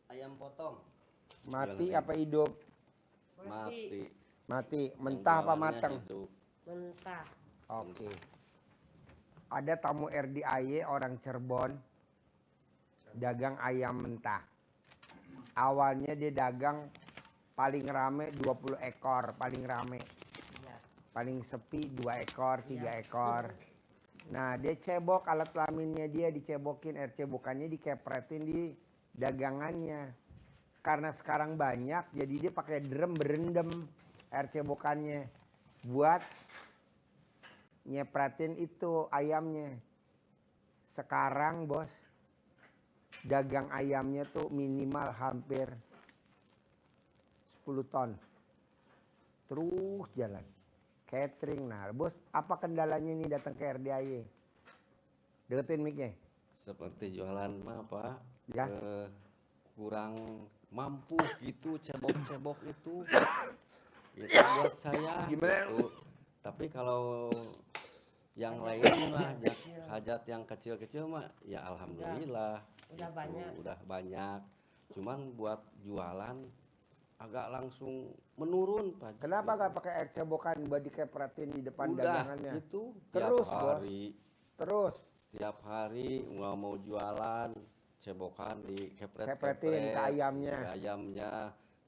Ayam potong. Mati Jualan apa hidup? mati. Mati. Yang Mentah apa jualannya mateng? hidup. Mentah. Oke. Ada tamu RDAY orang Cirebon dagang ayam mentah. Awalnya dia dagang paling rame 20 ekor, paling rame. Ya. Paling sepi 2 ekor, 3 Iya. ekor. Nah, dia cebok alat kelaminnya dia dicebokin, air cebokannya dikepretin di dagangannya. Karena sekarang banyak, jadi dia pakai drum berendam air cebokannya buat nyepretin itu ayamnya. Sekarang bos, dagang ayamnya tuh minimal hampir 10 ton. Terus jalan. Catering. Nah bos, apa kendalanya nih datang ke RDAY? Deketin mic-nya. Seperti jualan mah apa? Ya. Kurang mampu gitu cebok-cebok itu. Itu buat saya Gimana? gitu. Tapi kalau yang lain mah hajat yang kecil-kecil mah ya alhamdulillah. Udah Gitu, banyak. udah banyak. Cuman buat jualan agak langsung menurun Pak. Kenapa gak pakai air cebokan buat dikepretin di depan Udah dagangannya? itu Terus tiap bos. hari. Terus Tiap hari nggak mau jualan cebokan di kepretin ke ayamnya. ke ayamnya,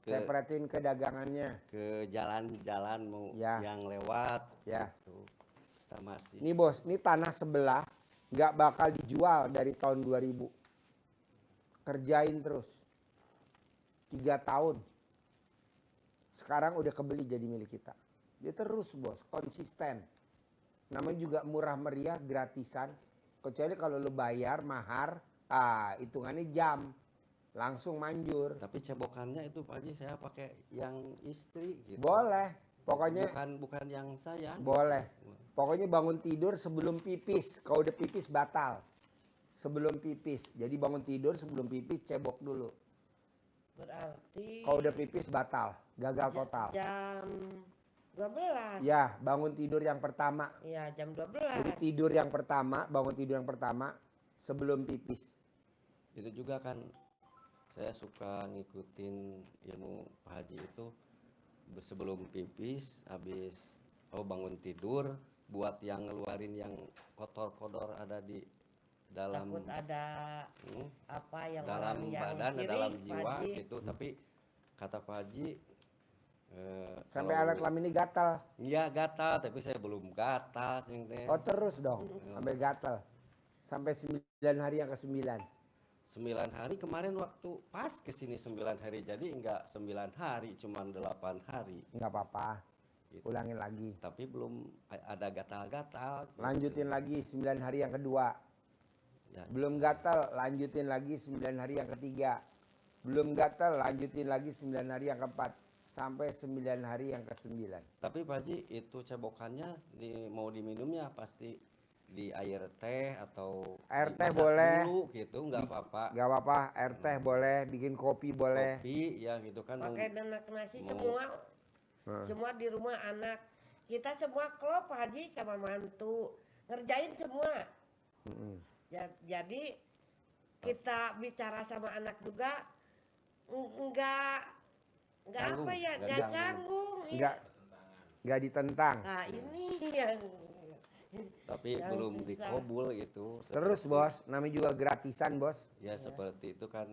Kepretin ke dagangannya. ke jalan-jalan mau Ya. yang lewat. Ya. Gitu. Kita masih. Ini bos, ini tanah sebelah nggak bakal dijual dari tahun 2000. Kerjain terus. 3 tahun. Sekarang udah kebeli jadi milik kita. Dia terus bos, konsisten. Namanya juga murah meriah, gratisan. Kecuali kalau lo bayar mahar, hitungannya jam. Langsung manjur. Tapi cebokannya itu Pak Haji saya pakai yang istri gitu. Boleh. Pokoknya bukan yang saya. boleh. Pokoknya bangun tidur sebelum pipis. Kalau udah pipis batal. Sebelum pipis. Jadi bangun tidur sebelum pipis cebok dulu. Berarti Kalau udah pipis batal. Gagal total. jam 12. Ya, bangun tidur yang pertama. Iya, jam Jadi 12. tidur yang pertama, bangun tidur yang pertama sebelum pipis. Itu juga kan saya suka ngikutin ilmu Pak Haji itu sebelum pipis, habis bangun tidur buat yang ngeluarin yang kotor-kotor ada di dalam Takut ada apa yang dalam orang yang badan, sirik, dalam Pak jiwa Haji. gitu. Tapi kata Pak Haji Sampai kalau- alat kelamin ini gatal. Iya gatal, tapi saya belum gatal. Cing teh. Oh terus dong, sampai gatal. Sampai 9 hari yang ke-9. 9 hari kemarin waktu pas kesini 9 hari, jadi enggak 9 hari, cuman 8 hari. Nggak apa-apa, Gitu. ulangin lagi. Tapi belum ada gatal-gatal. gitu. Lanjutin lagi 9 hari yang kedua. Ya, Belum gatal, lanjutin lagi 9 hari yang ketiga. Belum gatal, lanjutin lagi 9 hari yang keempat. Sampai 9 hari yang ke-9. Tapi Pak Haji itu cebokannya mau diminumnya pasti di air teh atau Air teh dimasak boleh. dulu gitu, nggak apa-apa. Gak apa-apa, air teh boleh, bikin kopi boleh. Kopi ya gitu kan. Pakai denak nasi mau- semua. Hmm. Semua di rumah anak. Kita semua klop Pak Haji sama mantu. Ngerjain semua. Mm-mm. Jadi kita bicara sama anak juga enggak Canggung, apa ya, nggak enggak canggung. canggung. Nggak ditentang. Nah, ini yang Tapi yang belum susah. dikobul gitu. Terus Seperti- bos, namanya juga gratisan bos. Ya seperti itu kan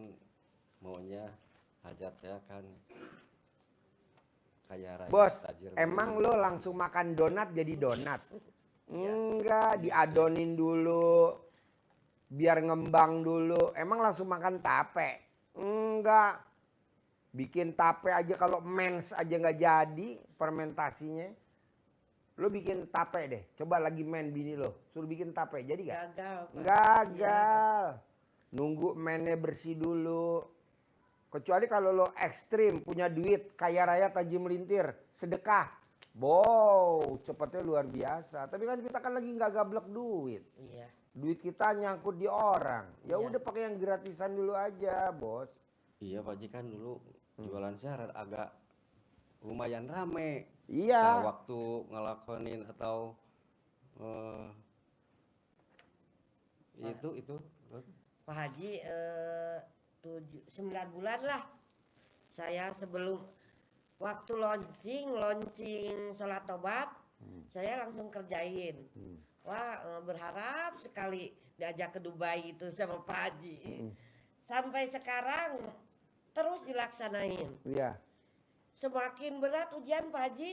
maunya hajat saya kan kaya raya. Bos, tajir emang dulu. lo langsung makan donat jadi donat? Enggak, diadonin dulu. Biar ngembang dulu. Emang langsung makan tape? Enggak. Bikin tape aja kalau mens aja nggak jadi fermentasinya. Lo bikin tape deh. Coba lagi main bini lo. Suruh bikin tape. Jadi gak? gagal. Pak. Gagal. Nunggu mennya bersih dulu. Kecuali kalau lo ekstrim, punya duit, kaya raya tajam melintir, sedekah. Wow, cepetnya luar biasa. Tapi kan kita kan lagi nggak gablek duit. Iya. Duit kita nyangkut di orang. Ya Iya. udah pakai yang gratisan dulu aja, bos. Iya Pak Haji kan dulu jualan saya agak lumayan rame. Iya. Nah, waktu ngelakonin atau itu Pak Haji 9 bulan lah. Saya sebelum waktu launching sholat tobat, saya langsung kerjain. Wah, berharap sekali diajak ke Dubai itu sama Pak Haji. Sampai sekarang terus dilaksanain. Iya. Semakin berat ujian Pak Haji,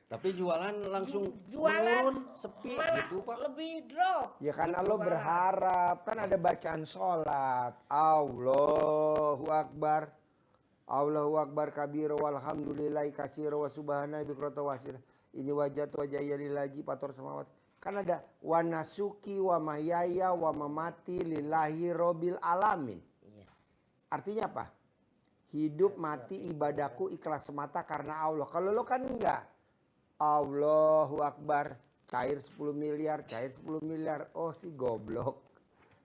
Tapi jualan langsung jualan menurun, sepi malah gitu Pak. lebih drop. Ya karena Gitu, lo Pak. berharap, kan ada bacaan sholat. Allahu Akbar. Allahu Akbar kabiro walhamdulillahi kasiro wa subhanallahi bikrata wasir. Ini wajah wajaya lillahi pator samawat. Kan ada wa nasuki wa mahyaya wa mamati lillahi robil alamin. Iya. Artinya apa? Hidup mati ibadahku ikhlas semata karena Allah. Kalau lo kan enggak. Allahu Akbar. Cair 10 miliar, cair 10 miliar. Oh si goblok.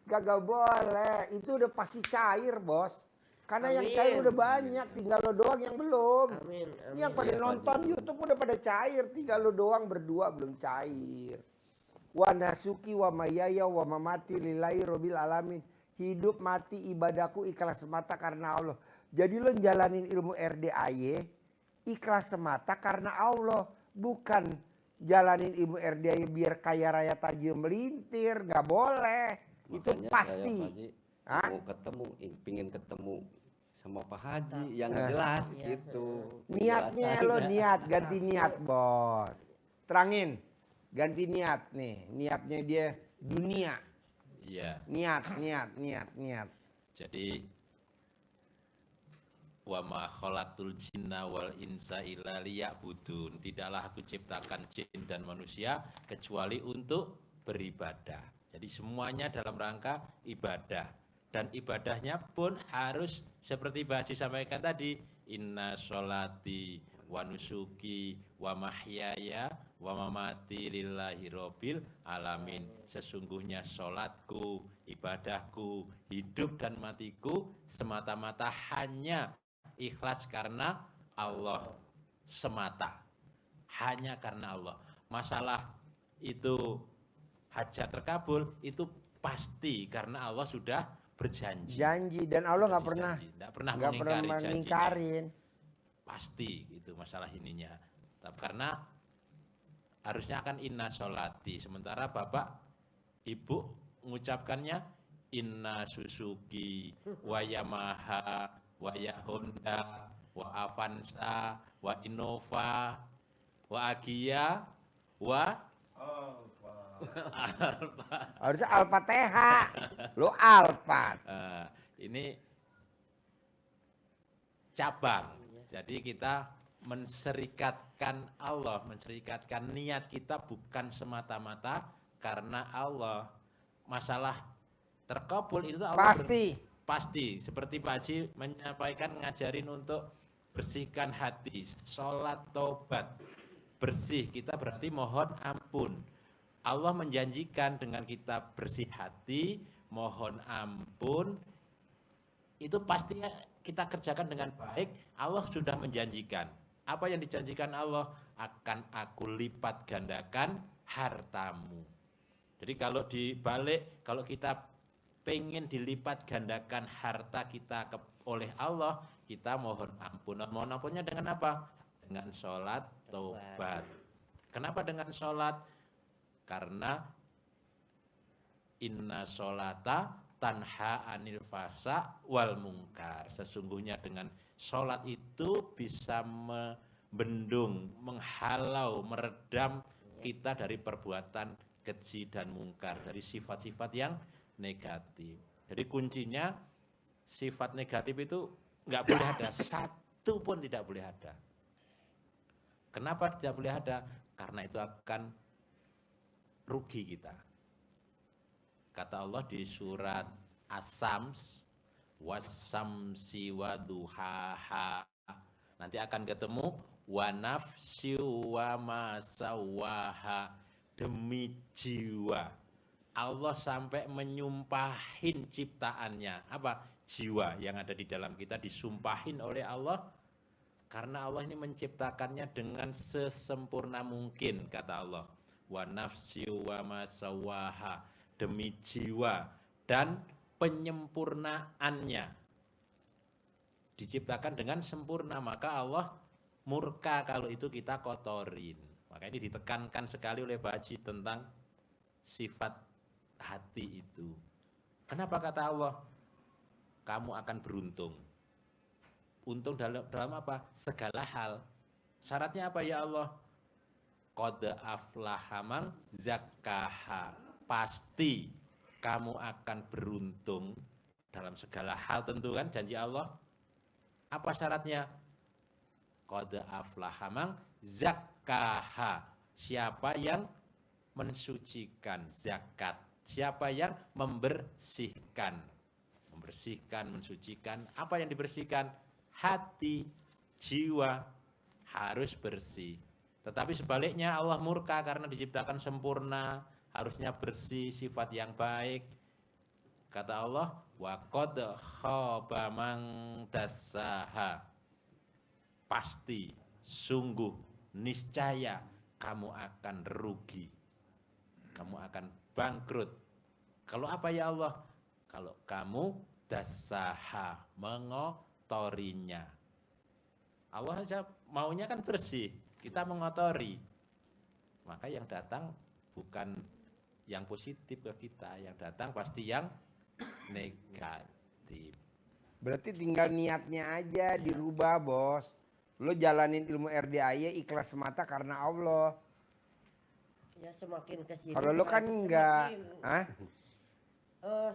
Gak boleh. Itu udah pasti cair bos. Karena yang Amin. cair udah banyak. Tinggal lo doang yang belum. Amin. Yang pada Iya, Pak nonton Haji. YouTube udah pada cair. Tinggal lo doang berdua belum cair. Wa nasuki wa mayaya wa mamati lillahi robil alamin. Hidup mati ibadahku ikhlas semata karena Allah. Jadi lo jalanin ilmu RDAY ikhlas semata karena Allah. Bukan jalanin ilmu RDAY biar kaya raya tajir melintir. Gak boleh. Itu Makanya pasti. saya, Pak Haji, Hah? mau ketemu, pingin ketemu sama Pak Haji yang Eh. jelas Iya. gitu. Niatnya lo niat, ganti niat bos. Terangin, ganti niat nih. Niatnya dia dunia. Iya, Niat. jadi wa ma khalaqtul jinna wal insa illa liya'budun. Tidaklah aku ciptakan jin dan manusia kecuali untuk beribadah. Jadi semuanya dalam rangka ibadah. Dan ibadahnya pun harus seperti Pak Haji sampaikan tadi, inna sholati wa nusuki wa mahyaya wa mamati lillahi robbil alamin. Sesungguhnya sholatku, ibadahku, hidup dan matiku semata-mata hanya ikhlas karena Allah semata. Hanya karena Allah. Masalah itu hajat terkabul itu pasti karena Allah sudah berjanji. Janji dan Allah nggak Sudah pernah dijanji. Nggak pernah nggak pernah mengingkari janjinya. mengingkarin. Pasti gitu masalah ininya. Tapi karena harusnya akan inna sholati. Sementara Bapak Ibu mengucapkannya inna Suzuki wa Yamaha wa Honda wa Avanza wa Innova wa Agia wa Harusnya Al-Fatihah. Lo Alphard. ini cabang. Jadi kita menserikatkan Allah, menserikatkan niat kita bukan semata-mata karena Allah. Masalah terkabul itu Allah pasti. Seperti Pak Haji menyampaikan ngajarin untuk bersihkan hati, sholat tobat, bersih. Kita berarti mohon ampun. Allah menjanjikan dengan kita bersih hati, mohon ampun, itu pastinya kita kerjakan dengan baik. Allah sudah menjanjikan. Apa yang dijanjikan Allah? Akan aku lipat gandakan hartamu. Jadi kalau dibalik, kalau kita pengen dilipat gandakan harta kita oleh Allah, kita mohon ampun. Mohon ampunnya dengan apa? Dengan sholat taubat. Kenapa dengan sholat? Karena inna sholata tanha anil fasa wal mungkar. Sesungguhnya dengan sholat itu bisa membendung, menghalau, meredam kita dari perbuatan keji dan mungkar, dari sifat-sifat yang negatif. Jadi kuncinya sifat negatif itu nggak boleh ada, satu pun tidak boleh ada. Kenapa tidak boleh ada? Karena itu akan rugi kita. Kata Allah di surat As-Sams, was-samsi wa duhaha. Nanti akan ketemu wa nafsi wa ma sawaha, demi jiwa. Allah sampai menyumpahin ciptaannya. Apa? Jiwa yang ada di dalam kita disumpahin oleh Allah. Karena Allah ini menciptakannya dengan sesempurna mungkin, kata Allah. Wa nafsi wa ma sawaha, demi jiwa dan penyempurnaannya. diciptakan dengan sempurna, maka Allah murka kalau itu kita kotorin. Maka ini ditekankan sekali oleh Pak Haji tentang sifat hati itu. Kenapa kata Allah, kamu akan beruntung? Untung dalam apa? Segala hal. Syaratnya apa ya Allah? Qad aflaha man zakkaha. Pasti kamu akan beruntung dalam segala hal, tentu kan janji Allah. Apa syaratnya? Qad aflaha man zakkaha. Siapa yang mensucikan zakat? Siapa yang membersihkan? Membersihkan, mensucikan. Apa yang dibersihkan? Hati, jiwa harus bersih. Tetapi sebaliknya Allah murka karena diciptakan sempurna, harusnya bersih, sifat yang baik. Kata Allah, wa qad khaba man dassaha. Pasti, sungguh, niscaya kamu akan rugi. Kamu akan bangkrut. Kalau apa ya Allah? Kalau kamu dassaha, mengotorinya. Allah saja maunya kan bersih, kita mengotori. Maka yang datang bukan yang positif ke kita, yang datang pasti yang negatif. Berarti tinggal niatnya aja dirubah, Bos. Lo jalanin ilmu RDAY ikhlas semata karena Allah. Ya semakin kesini. Kalau lo kan enggak,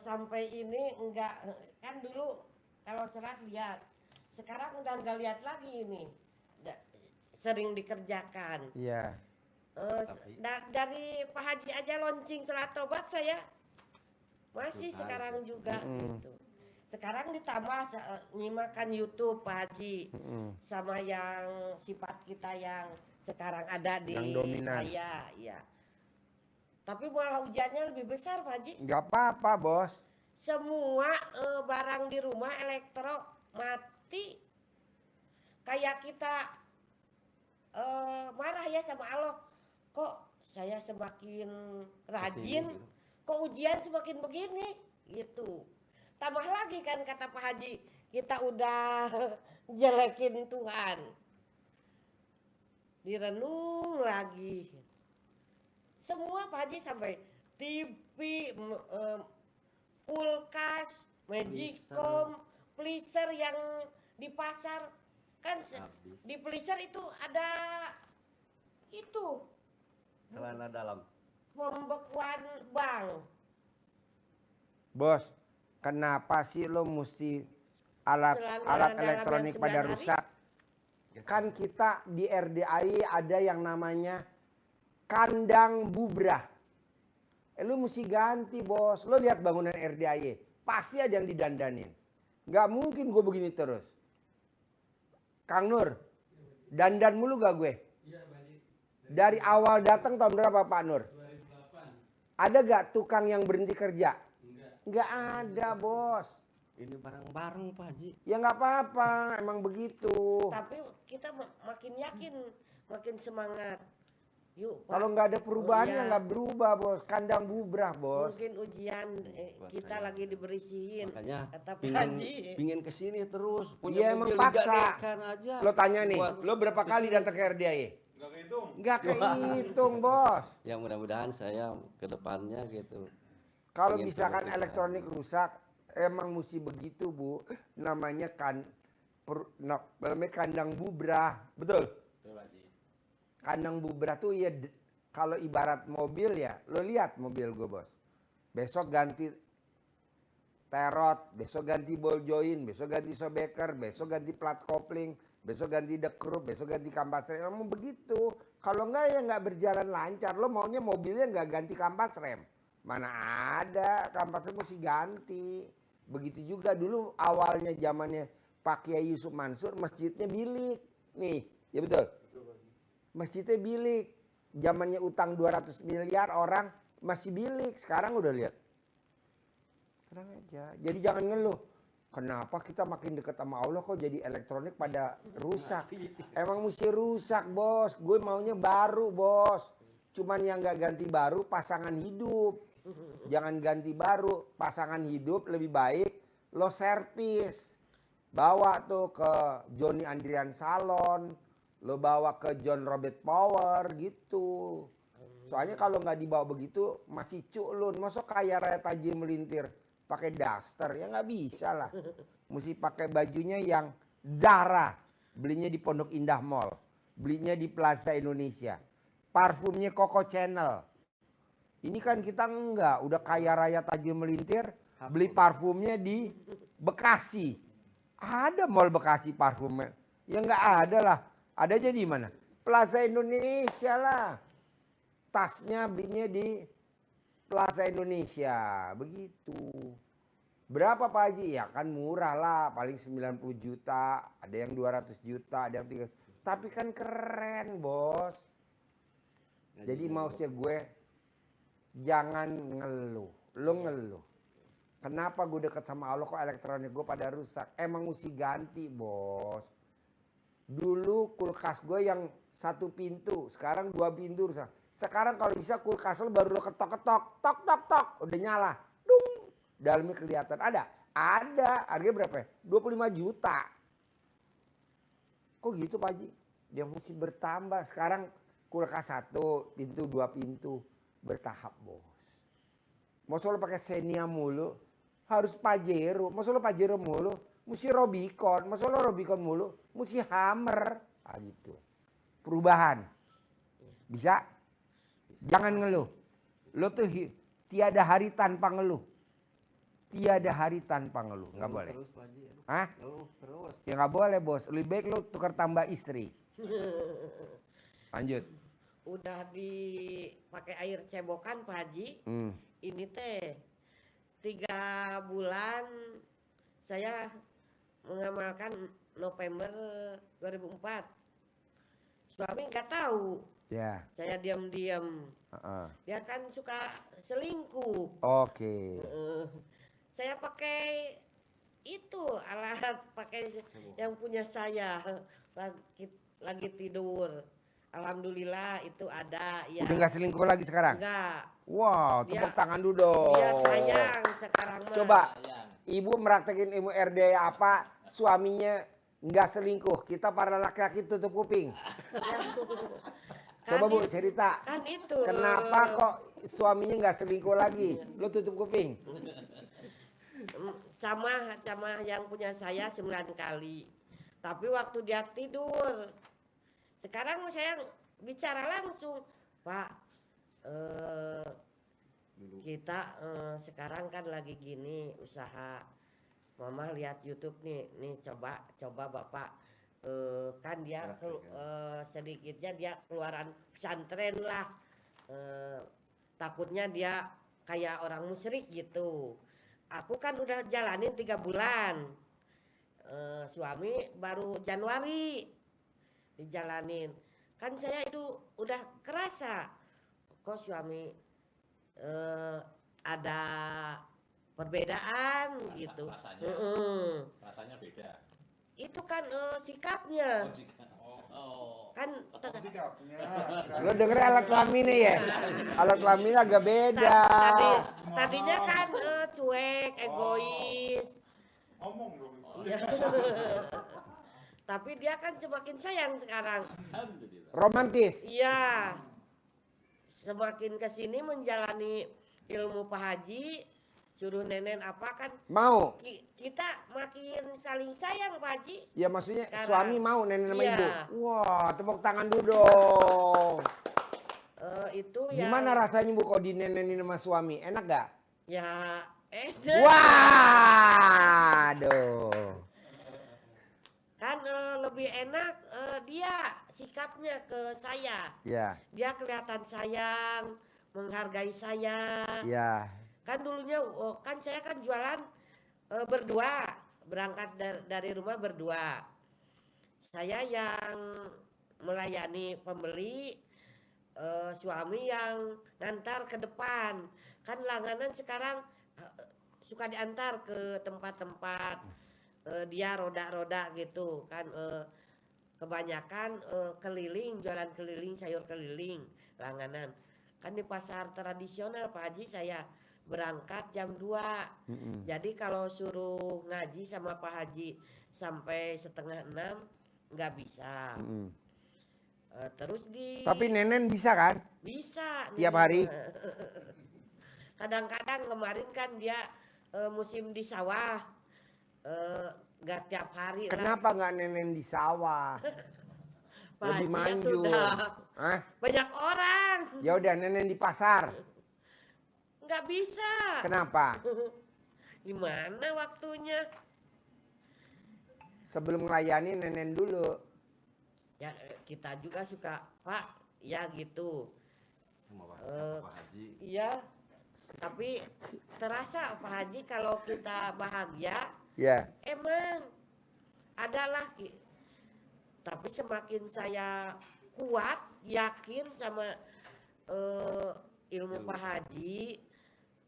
sampai ini enggak, kan dulu kalau sholat lihat, sekarang udah enggak lihat lagi ini, sering dikerjakan. Iya. Dari Pak Haji aja launching sholat tobat saya masih sekarang juga gitu. Sekarang ditambah nyimakan YouTube Pak Haji sama yang sifat kita yang sekarang ada di yang dominan. saya, ya. Tapi malah hujannya lebih besar Pak Haji. Nggak apa-apa, Bos. Semua barang di rumah elektro mati. Kayak kita marah ya sama Allah. Kok saya semakin rajin, kok ujian semakin begini gitu. Tambah lagi kan kata Pak Haji, kita udah jelekin Tuhan. Direnung lagi. Semua Pak Haji sampai TV, kulkas, magicom, pleaser yang di pasar. Kan di pleaser itu ada itu. Celana dalam. Pembekuan bank. Bos, kenapa sih lo mesti alat Dalam elektronik yang pada 9 hari? rusak? Kan kita di RDAI ada yang namanya kandang bubrah. Lo mesti ganti, Bos. Lo lihat bangunan RDAI, pasti ada yang didandanin. Nggak mungkin gue begini terus. Kang Nur, dandan mulu gak gue? Dari awal datang tahun berapa Pak Nur? 2008. Ada gak tukang yang berhenti kerja? Nggak ada, Bos. Ini bareng-bareng Pak Haji. Ya nggak apa-apa, emang begitu. Tapi kita makin yakin, makin semangat. Yuk Pak. Kalau nggak ada perubahan ya Iya. nggak berubah, Bos. Kandang bubrah, Bos. Mungkin ujian Buat kita saya. lagi dibersihin. Makanya Kata Pak pingin, Haji. pingin kesini terus. Iya, emang mobil paksa. digadekan aja. Lo tanya nih, Buat lo berapa kali kesini. datang ke RDAI? Nggak kehitung, Bos. Ya mudah-mudahan saya ke depannya gitu. Kalau Pengen misalkan terus elektronik rusak, emang mesti begitu, Bu. Namanya namanya kandang bubrah, betul? Betul, Pak Haji. Kandang bubrah tuh ya kalau ibarat mobil ya, lo lihat mobil gue, Bos. Besok ganti terot, besok ganti ball joint, besok ganti shoebacker, besok ganti plat kopling, besok ganti dekrup, besok ganti kampas rem. Emang begitu. Kalau enggak ya nggak berjalan lancar. Lo maunya mobilnya nggak ganti kampas rem. Mana ada, kampas rem mesti ganti. Begitu juga dulu awalnya zamannya Pak Kiai Yusuf Mansur, masjidnya bilik. Nih, ya betul. Masjidnya bilik. Zamannya utang 200 miliar orang masih bilik. Sekarang udah lihat. Tenang aja. Jadi jangan ngeluh. Kenapa kita makin dekat sama Allah kok jadi elektronik pada rusak? Emang mesti rusak, Bos. Gue maunya baru, Bos. Cuman yang nggak ganti baru pasangan hidup. Jangan ganti baru, pasangan hidup lebih baik lo servis. Bawa tuh ke Johnny Andrian Salon, lo bawa ke John Robert Power gitu. Soalnya kalau nggak dibawa begitu masih culun. Masa kaya raya tajir melintir pakai daster, ya nggak bisa lah. Mesti pakai bajunya yang Zara, belinya di Pondok Indah Mall, belinya di Plaza Indonesia. Parfumnya Coco Chanel. Ini kan kita enggak, udah kaya raya tajir melintir, beli parfumnya di Bekasi. Ada mall Bekasi parfumnya? Ya enggak ada lah. Ada aja di mana? Plaza Indonesia lah. Tasnya belinya di Plaza Indonesia. Begitu. Berapa Pak Haji? Ya kan murah lah, paling 90 juta, ada yang 200 juta, ada yang 3. Tapi kan keren, Bos. Jadi maksudnya gue jangan ngeluh. Lo ngeluh. Kenapa gue deket sama Allah kok elektronik gue pada rusak? Emang mesti ganti, Bos. Dulu kulkas gue yang 1 pintu, sekarang 2 pintu rusak. Sekarang kalau bisa kulkas lo baru lo ketok-ketok, tok tok tok, udah nyala. Dung. Dalamnya kelihatan. Ada? Ada. Harganya berapa ya? 25 juta. Kok gitu Pak Haji? Dia mesti bertambah. Sekarang kulkas 1 pintu, 2 pintu. Bertahap, Bos. Masa lo pakai Xenia mulu? Harus Pajero. Masa lo Pajero mulu? Mesti Robicon. Masa lo Robicon mulu? Mesti Hammer. Ah gitu. Perubahan. Bisa? Jangan ngeluh. Lo tuh tiada hari tanpa ngeluh. Tiada hari tanpa ngeluh. Nggak boleh. Terus Pak Haji. Hah? Ngeluh terus. Ya nggak boleh, Bos. Lebih baik lo tukar tambah istri. Lanjut. Udah dipakai air cebokan Pak Haji. Ini teh 3 bulan saya mengamalkan November 2004. Suami nggak tahu. Ya. Saya diam-diam. Dia kan suka selingkuh. Oke. Saya pakai itu alat pakai yang punya saya lagi tidur. Alhamdulillah itu ada ya. Udah nggak selingkuh lagi sekarang? Enggak. Wow, tepuk tangan dulu dong. Dia sayang sekarang mah. Coba ibu meraktekin ilmu RD apa suaminya nggak selingkuh. Kita para laki-laki tutup kuping. Coba Bu cerita. Kan itu. Kenapa kok suaminya nggak selingkuh lagi? Lu tutup kuping. Sama yang punya saya 9 kali. Tapi waktu dia tidur. Sekarang saya bicara langsung. Pak, kita sekarang kan lagi gini usaha. Mama lihat YouTube nih coba Bapak. Kan dia sedikitnya dia keluaran pesantren lah. Takutnya dia kayak orang musyrik gitu. Aku kan udah jalanin 3 bulan. Suami baru Januari dijalanin. Kan saya itu udah kerasa kok suami ada perbedaan gitu. Rasanya beda. Itu kan sikapnya. Kan Lo denger alat kelaminnya ya? Alat kelamin agak beda. Tadinya kan cuek, egois. Ngomong dong. Tapi dia kan semakin sayang sekarang. Romantis. Iya. Semakin kesini menjalani ilmu Pak Haji, suruh nenek apa kan Mau. kita makin saling sayang Pak Haji. Ya maksudnya Sekarang. suami mau nenek sama Iya. ibu. Wah, tepuk tangan dulu dong. Itu ya. Gimana rasanya Bu kalau dinenenin sama suami? Enak gak? Ya Waduh. kan lebih enak dia sikapnya ke saya. Ya, Dia kelihatan sayang, menghargai saya. ya. Kan dulunya kan saya kan jualan berdua, berangkat dari rumah berdua. Saya yang melayani pembeli, suami yang ngantar ke depan. Kan langganan sekarang suka diantar ke tempat-tempat. Dia roda-roda gitu kan, kebanyakan keliling, jualan keliling, sayur keliling langganan. Kan di pasar tradisional Pak Haji saya berangkat jam 2. Jadi kalau suruh ngaji sama Pak Haji sampai setengah 6 nggak bisa. Terus Tapi Nenen bisa kan? bisa Tiap Nenen hari? mah. Kadang-kadang kemarin kan dia musim di sawah, nggak tiap hari lah. Kenapa nggak Nenen di sawah? Pak Lebih Haji manjur. sudah Hah? banyak orang, Ya udah Nenen di pasar. nggak bisa. Kenapa? Gimana waktunya? Sebelum melayani Nenen dulu. Ya kita juga suka Pak, ya gitu. Sama Pak Haji. Iya, tapi terasa Pak Haji kalau kita bahagia, Ya. emang adalah. Tapi semakin saya kuat, yakin sama ilmu Pak Haji,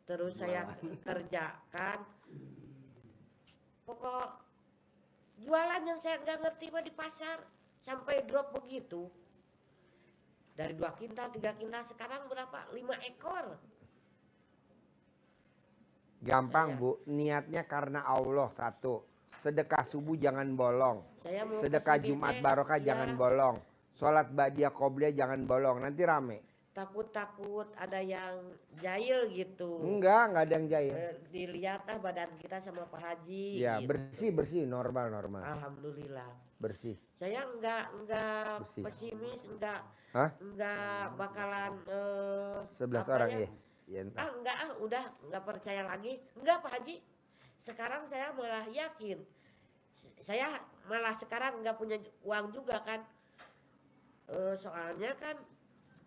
terus saya kerjakan. Pokok jualan yang saya nggak ngerti mah di pasar sampai drop begitu. Dari 2 kintal, 3 kintal, sekarang berapa? 5 ekor. Gampang Saya- Bu, niatnya karena Allah satu. Sedekah subuh jangan bolong. Saya mau Sedekah kesini Jumat teh, barokah ya, jangan bolong. Sholat ba'diyah qobliyah jangan bolong. Nanti rame. takut-takut ada yang jahil gitu. Enggak ada yang jahil. Dilihat lah badan kita sama Pak Haji. Ya gitu. bersih normal. Alhamdulillah. Bersih. Saya enggak Bersih. pesimis, enggak Hah? bakalan 11 apa orang ya? ya? Ya entah. Enggak udah enggak percaya lagi. Enggak Pak Haji. Sekarang saya malah yakin. Saya malah sekarang enggak punya uang juga kan. Soalnya kan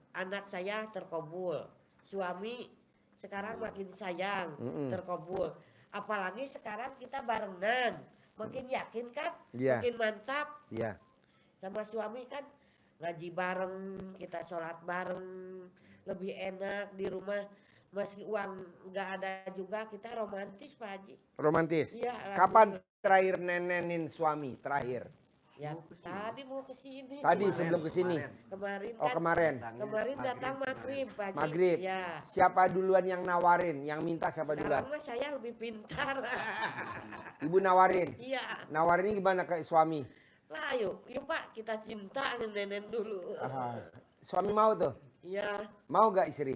anak saya terkabul. Suami sekarang makin sayang, terkabul. Apalagi sekarang kita barengan. Makin yakin kan? Iya. Makin mantap. Iya. Sama suami kan ngaji bareng, kita sholat bareng, lebih enak di rumah. Meski uang nggak ada juga, kita romantis Pak Haji. Romantis. Iya. Kapan terakhir nenenin suami? Terakhir. Ya tadi mau ke sini. Tadi sebelum kesini. Kemarin Oh kan. kemarin. Kemarin datang maghrib Pak Haji. Maghrib. Ya. Siapa duluan yang nawarin? Yang minta siapa Sekarang duluan? mah saya lebih pintar. Ibu nawarin. Iya. Nawarinnya gimana ke suami? Lah yuk Pak kita cinta nenen dulu. Suami mau tuh? Iya. Mau gak istri?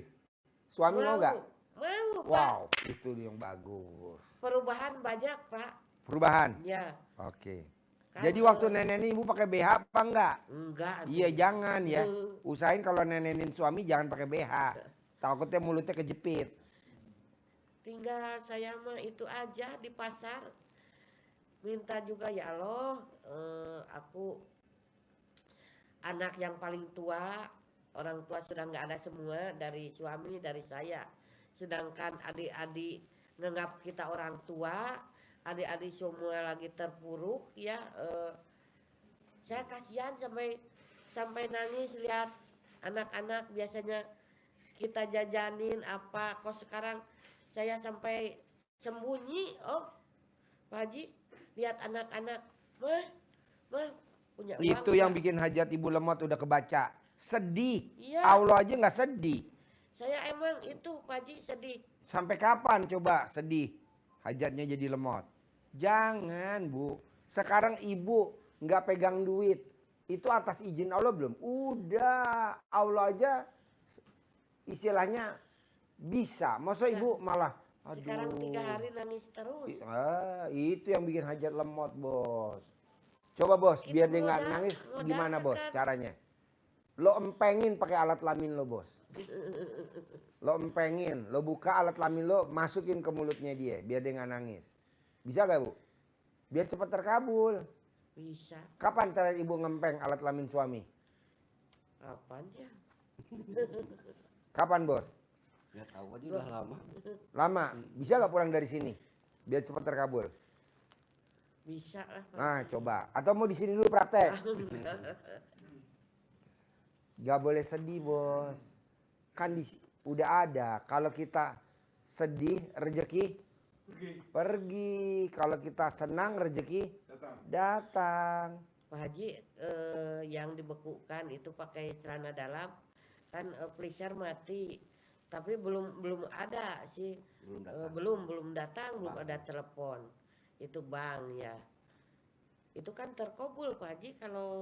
Suami mau gak? Mau Pak. Wow, itu yang bagus. Perubahan banyak Pak. Perubahan? Ya. Oke. Kan, Jadi waktu nenenin ibu pakai BH apa enggak? Enggak. Iya jangan ya. Usahain kalau nenenin suami jangan pakai BH. Takutnya mulutnya kejepit. Tinggal saya mah itu aja di pasar. Minta juga ya Allah, aku anak yang paling tua, orang tua sudah nggak ada semua dari suami, dari saya. Sedangkan adik-adik nganggap kita orang tua, adik-adik semua lagi terpuruk ya. Saya kasihan sampai nangis lihat anak-anak biasanya kita jajanin apa, kok sekarang saya sampai sembunyi. Oh Pak Haji, lihat anak-anak, mah punya uang. Itu yang bikin hajat ibu lemot udah kebaca. Sedih. Iya. Allah aja nggak sedih. Saya emang itu Pak Haji sedih. Sampai kapan coba sedih? Hajatnya jadi lemot. Jangan Bu. Sekarang ibu nggak pegang duit. Itu atas izin Allah belum? Udah. Allah aja istilahnya bisa. Masa ibu malah aduh. Sekarang 3 hari nangis terus. Itu yang bikin hajat lemot bos. Coba bos, Itu biar dia nggak modal- nangis modal gimana bos sekarang. caranya? Lo empengin pakai alat kelamin lo bos. Lo empengin, lo buka alat kelamin lo, masukin ke mulutnya dia, biar dia nggak nangis. Bisa gak Bu? Biar cepat terkabul. Bisa. Kapan terakhir ibu ngempeng alat kelamin suami? Apaan ya? Kapan bos? Ya tahu aja udah lama. Lama. Bisa gak pulang dari sini? Biar cepat terkabul. Bisa lah Pak. Nah coba. Atau mau di sini dulu praktek? Gak boleh sedih bos. Kan udah ada. Kalau kita sedih rezeki pergi. Kalau kita senang rezeki datang. Pak Haji, yang dibekukan itu pakai celana dalam kan pleasure mati. Tapi belum ada sih. Belum datang. Belum datang, belum ada telepon. Itu bank ya. Itu kan terkabul Pak Haji kalau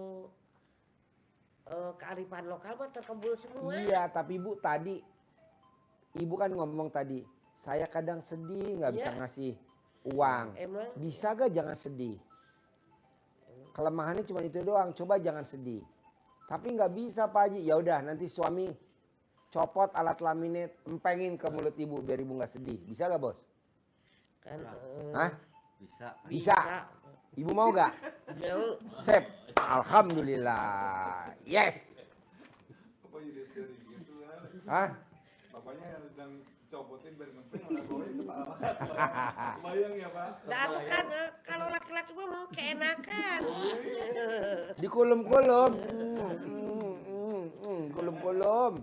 kearifan lokal mah terkabul semua. Iya, tapi Bu tadi Ibu kan ngomong tadi, saya kadang sedih nggak bisa Iya. ngasih uang. Emang Bisa gak jangan sedih? Kelemahannya cuma itu doang. Coba jangan sedih. Tapi nggak bisa Pak Haji. Ya udah nanti suami copot alat laminate, empengin ke mulut ibu biar ibu nggak sedih. Bisa gak bos? kan Hah? Bisa. Bisa. Ibu mau gak? Mau. Sip. Alhamdulillah. Yes. Apa jadi seri gitu kan? Hah? Bapaknya sedang copotin biar ngepeng, malah bawanya ketawa. Kebayang ya Pak? Nah, itu kan kalau laki-laki mah mau keenakan. Dikulum-kulum. Kulum-kulum.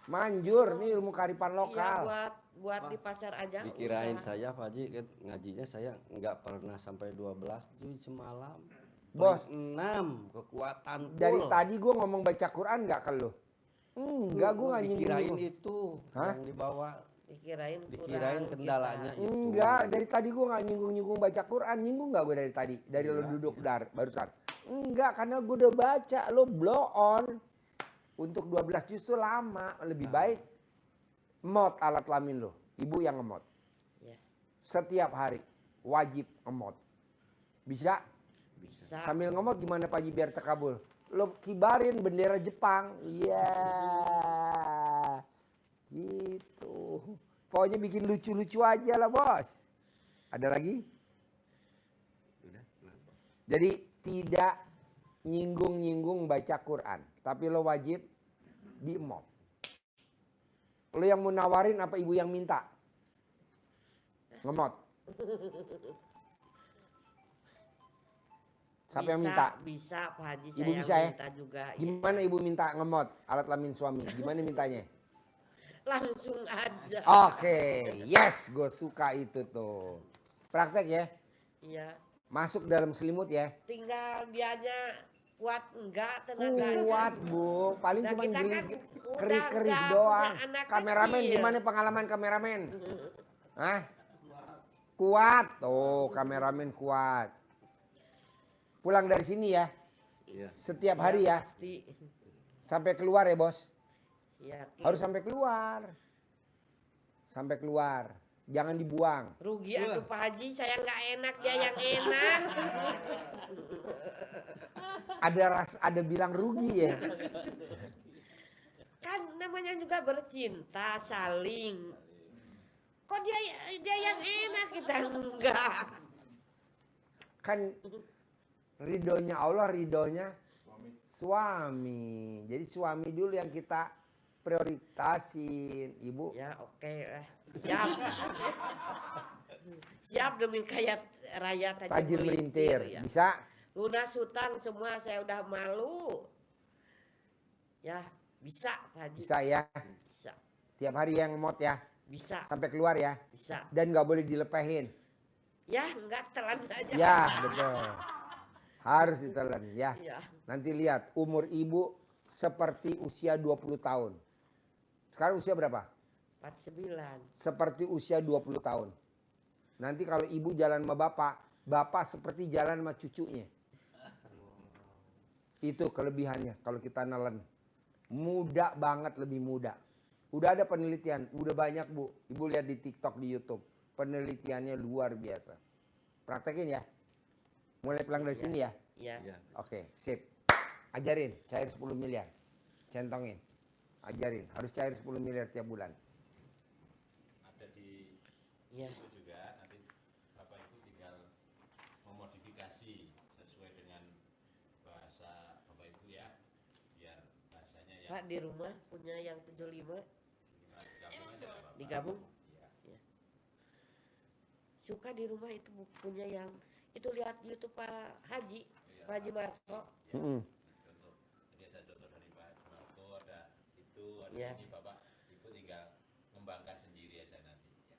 Manjur nih ilmu kearifan Iya, lokal. buat di pasar aja. Dikirain usaha. saya Pak Haji kan ngajinya saya nggak pernah sampai 12 juz semalam. Bos. 6 kekuatan Dari full. tadi gue ngomong baca Quran nggak ke lu? Enggak, gue nggak dikirain nyinggung. itu Hah? yang dibawa. Dikirain Dikirain kurang kendalanya kita. itu. Enggak, dari tadi gue nggak nyinggung-nyinggung baca Quran. Nyinggung nggak gue dari tadi? Dari lo duduk barusan. Enggak, karena gue udah baca. Lo blow on. Untuk 12 juz tuh lama. Lebih baik mod alat kelamin lo. Ibu yang ngemot. Ya, Setiap hari. Wajib ngemot. Bisa? bisa. Sambil ngemot gimana Pak Haji biar terkabul? Lo kibarin bendera Jepang. Iya. Gitu. Pokoknya bikin lucu-lucu aja lah bos. Ada lagi? Udah, kenapa? Jadi tidak nyinggung-nyinggung baca Quran. Tapi lo wajib diemot. Lo yang mau nawarin apa ibu yang minta? Ngemot. Siapa yang minta? Bisa Pak Haji, Ibu saya bisa ya? minta juga. Ya. Gimana ibu minta ngemot alat kelamin suami? Gimana mintanya? Langsung aja. Oke, yes, gue suka itu tuh. Praktek ya, Iya. masuk dalam selimut ya. Tinggal dianya kuat enggak tenaganya. Kuat bu, paling Nah, cuma kita geli kan kerik-kerik udah doang. punya anak Kameramen kecil. gimana pengalaman kameramen? Hah? Kuat, tuh kameramen kuat. Pulang dari sini ya, Iya. setiap hari ya, Pasti. sampai keluar ya bos. Yakin. Harus sampai keluar. Sampai keluar, jangan dibuang. Rugi atuh Pak Haji, saya nggak enak, dia yang enak. Ada bilang rugi ya. Kan namanya juga bercinta, saling. Kok dia yang enak, kita enggak. Kan ridhonya Allah, ridhonya suami. Jadi suami dulu yang kita prioritasin, ibu. Ya oke lah, siap. Siap demi kaya raya Tajir melintir, ya. bisa? Lunas hutang semua saya udah malu. Ya bisa Pak Haji. Bisa ya. Bisa. Tiap hari yang ngemot ya, Bisa. sampai keluar ya. Bisa. Dan nggak boleh dilepehin. Ya enggak telan aja. Ya, betul. Harus ditelan ya. Ya. Nanti lihat umur ibu seperti usia 20 tahun. Sekarang usia berapa? 49. Seperti usia 20 tahun. Nanti kalau ibu jalan sama bapak, bapak seperti jalan sama cucunya. Itu kelebihannya kalau kita nelen. Muda banget, lebih muda. Udah ada penelitian, udah banyak bu. Ibu lihat di TikTok, di YouTube. Penelitiannya luar biasa. Praktekin ya. Mulai pulang dari sini ya. Ya. Iya. Oke, sip. Ajarin, cair 10 miliar. Centongin. Ajarin, harus cair 10 miliar tiap bulan. Ada di Ya. itu juga nanti Bapak Ibu tinggal memodifikasi sesuai dengan bahasa Bapak Ibu ya, biar bahasanya yang Pak di rumah punya yang 75 digabung aja Bapak. digabung. Iya. Ya. Suka di rumah itu punya yang itu lihat YouTube Pak Haji, Pak Haji Marco. Mm-mm. Contoh, jadi ada contoh dari Pak Marco, ada itu, ada Ya. ini Bapak Ibu tinggal ngembangkan sendiri aja nanti. Ya.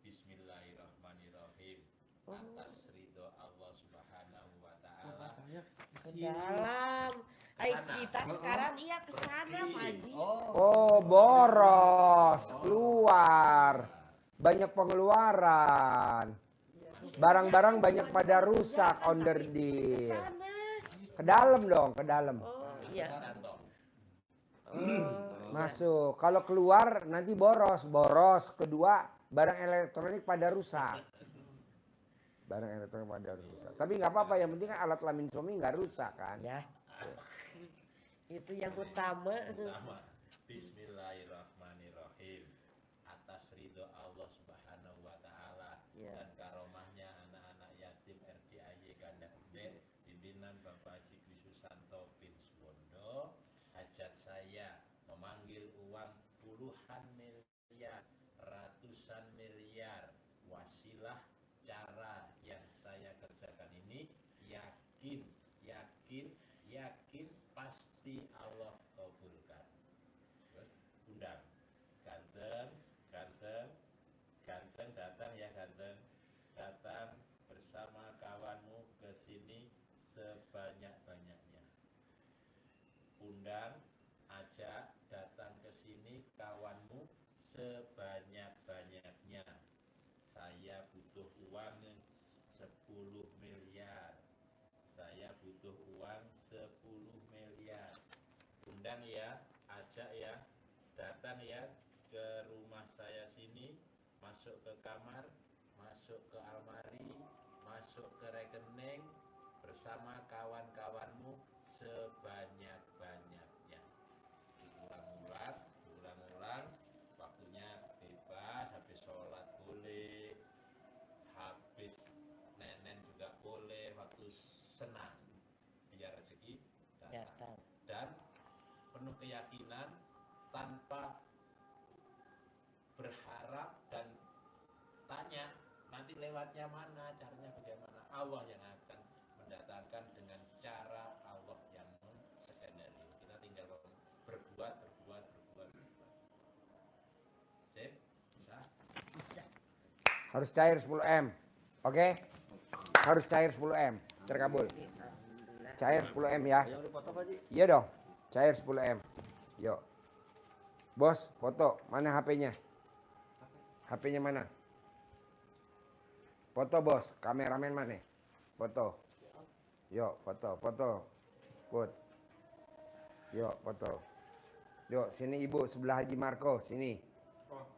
Bismillahirrahmanirrahim. Oh. Atas ridho Allah Subhanahu wa Taala. Ke dalam Kita sekarang iya ke sana Pak Haji. Oh, boros, keluar. Banyak pengeluaran. Barang-barang banyak pada rusak, onder Ke deal. sana. Ke dalam dong, ke dalam. Oh iya. Masuk. Kalau keluar nanti boros. Boros. Kedua, barang elektronik pada rusak. Barang elektronik pada rusak. Tapi nggak apa-apa, yang penting kan alat kelamin suami nggak rusak kan. Ya. Itu yang utama. Bismillahirrahmanirrahim. Atas ridho Allah Subhanahu wa taala Ya. dan karomahnya anak-anak yatim RDAY Ganda Gede pimpinan Bapak Haji Dwi Susanto bin Suwondo, hajat saya memanggil uang puluhan miliar, ratusan miliar, wasilah cara yang saya kerjakan ini yakin pasti Allah kabulkan. Terus undang ganteng datang ya, datang bersama kawanmu ke sini sebanyak-banyaknya. Undang, ajak datang ke sini kawanmu sebanyak-banyaknya. Saya butuh uang 10 miliar. Saya butuh uang 10 miliar. Undang ya, ajak ya, datang ya ke rumah saya sini, masuk ke kamar, masuk ke almari, masuk ke rekening bersama kawan-kawanmu sebanyak-banyaknya. Diulang-ulang, waktunya bebas, habis sholat boleh, habis nenen juga boleh, waktu senang, biar rezeki datang. Dan penuh keyakinan tanpa berharap dan tanya nanti lewatnya mana, caranya bagaimana. Allah yang akan mendatangkan dengan cara Allah yang skenario. Kita tinggal berbuat. Sip? Bisa? Harus cair 10 M. Oke? Harus cair 10 M. Terkabul. Cair 10 M ya. Yang dipotong Pak Haji. Iya dong. Cair 10 M. Yuk. Bos, foto. Mana HP-nya? HP-nya mana? Foto bos. Kameramen mana? Foto. Yuk, foto. Put. Yuk, foto. Yuk, sini ibu sebelah Haji Marco. Sini.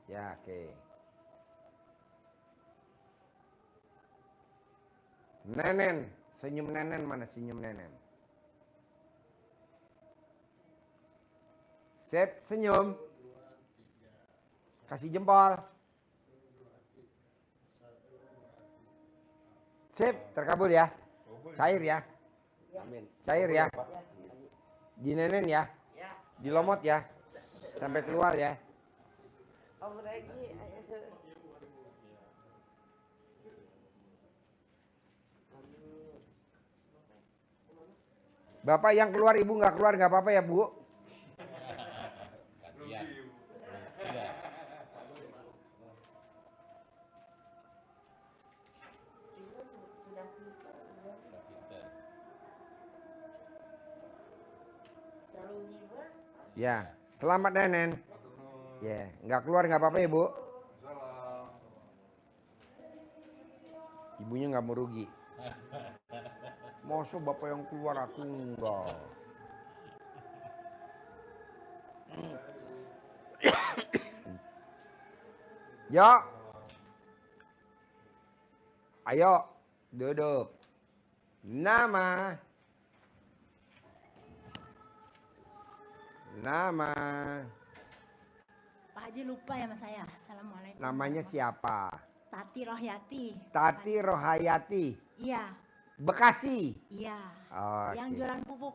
Ya, oke. Nenen. Senyum nenen mana? Senyum nenen. Sip, senyum. Kasih jempol. Sip, terkabul ya. Cair ya. Amin. Cair ya. Di nenen ya. Ya. Di lomot ya. Sampai keluar ya. Om Regi. Bapak yang keluar, ibu nggak keluar nggak apa-apa ya bu. Gantian. Iya. Sudah pintar. Ya, selamat nenen. Ya, nggak keluar nggak apa-apa ya bu. Salam. Ibunya nggak mau rugi. Masa bapak yang keluar aku enggak. Yo. Ayo, duduk. Nama. Pak Haji lupa ya mas saya. Assalamualaikum. Namanya siapa? Tati Rohyati. Tati Rohayati. Iya, Bekasi. iya. Oke. Yang jualan pupuk.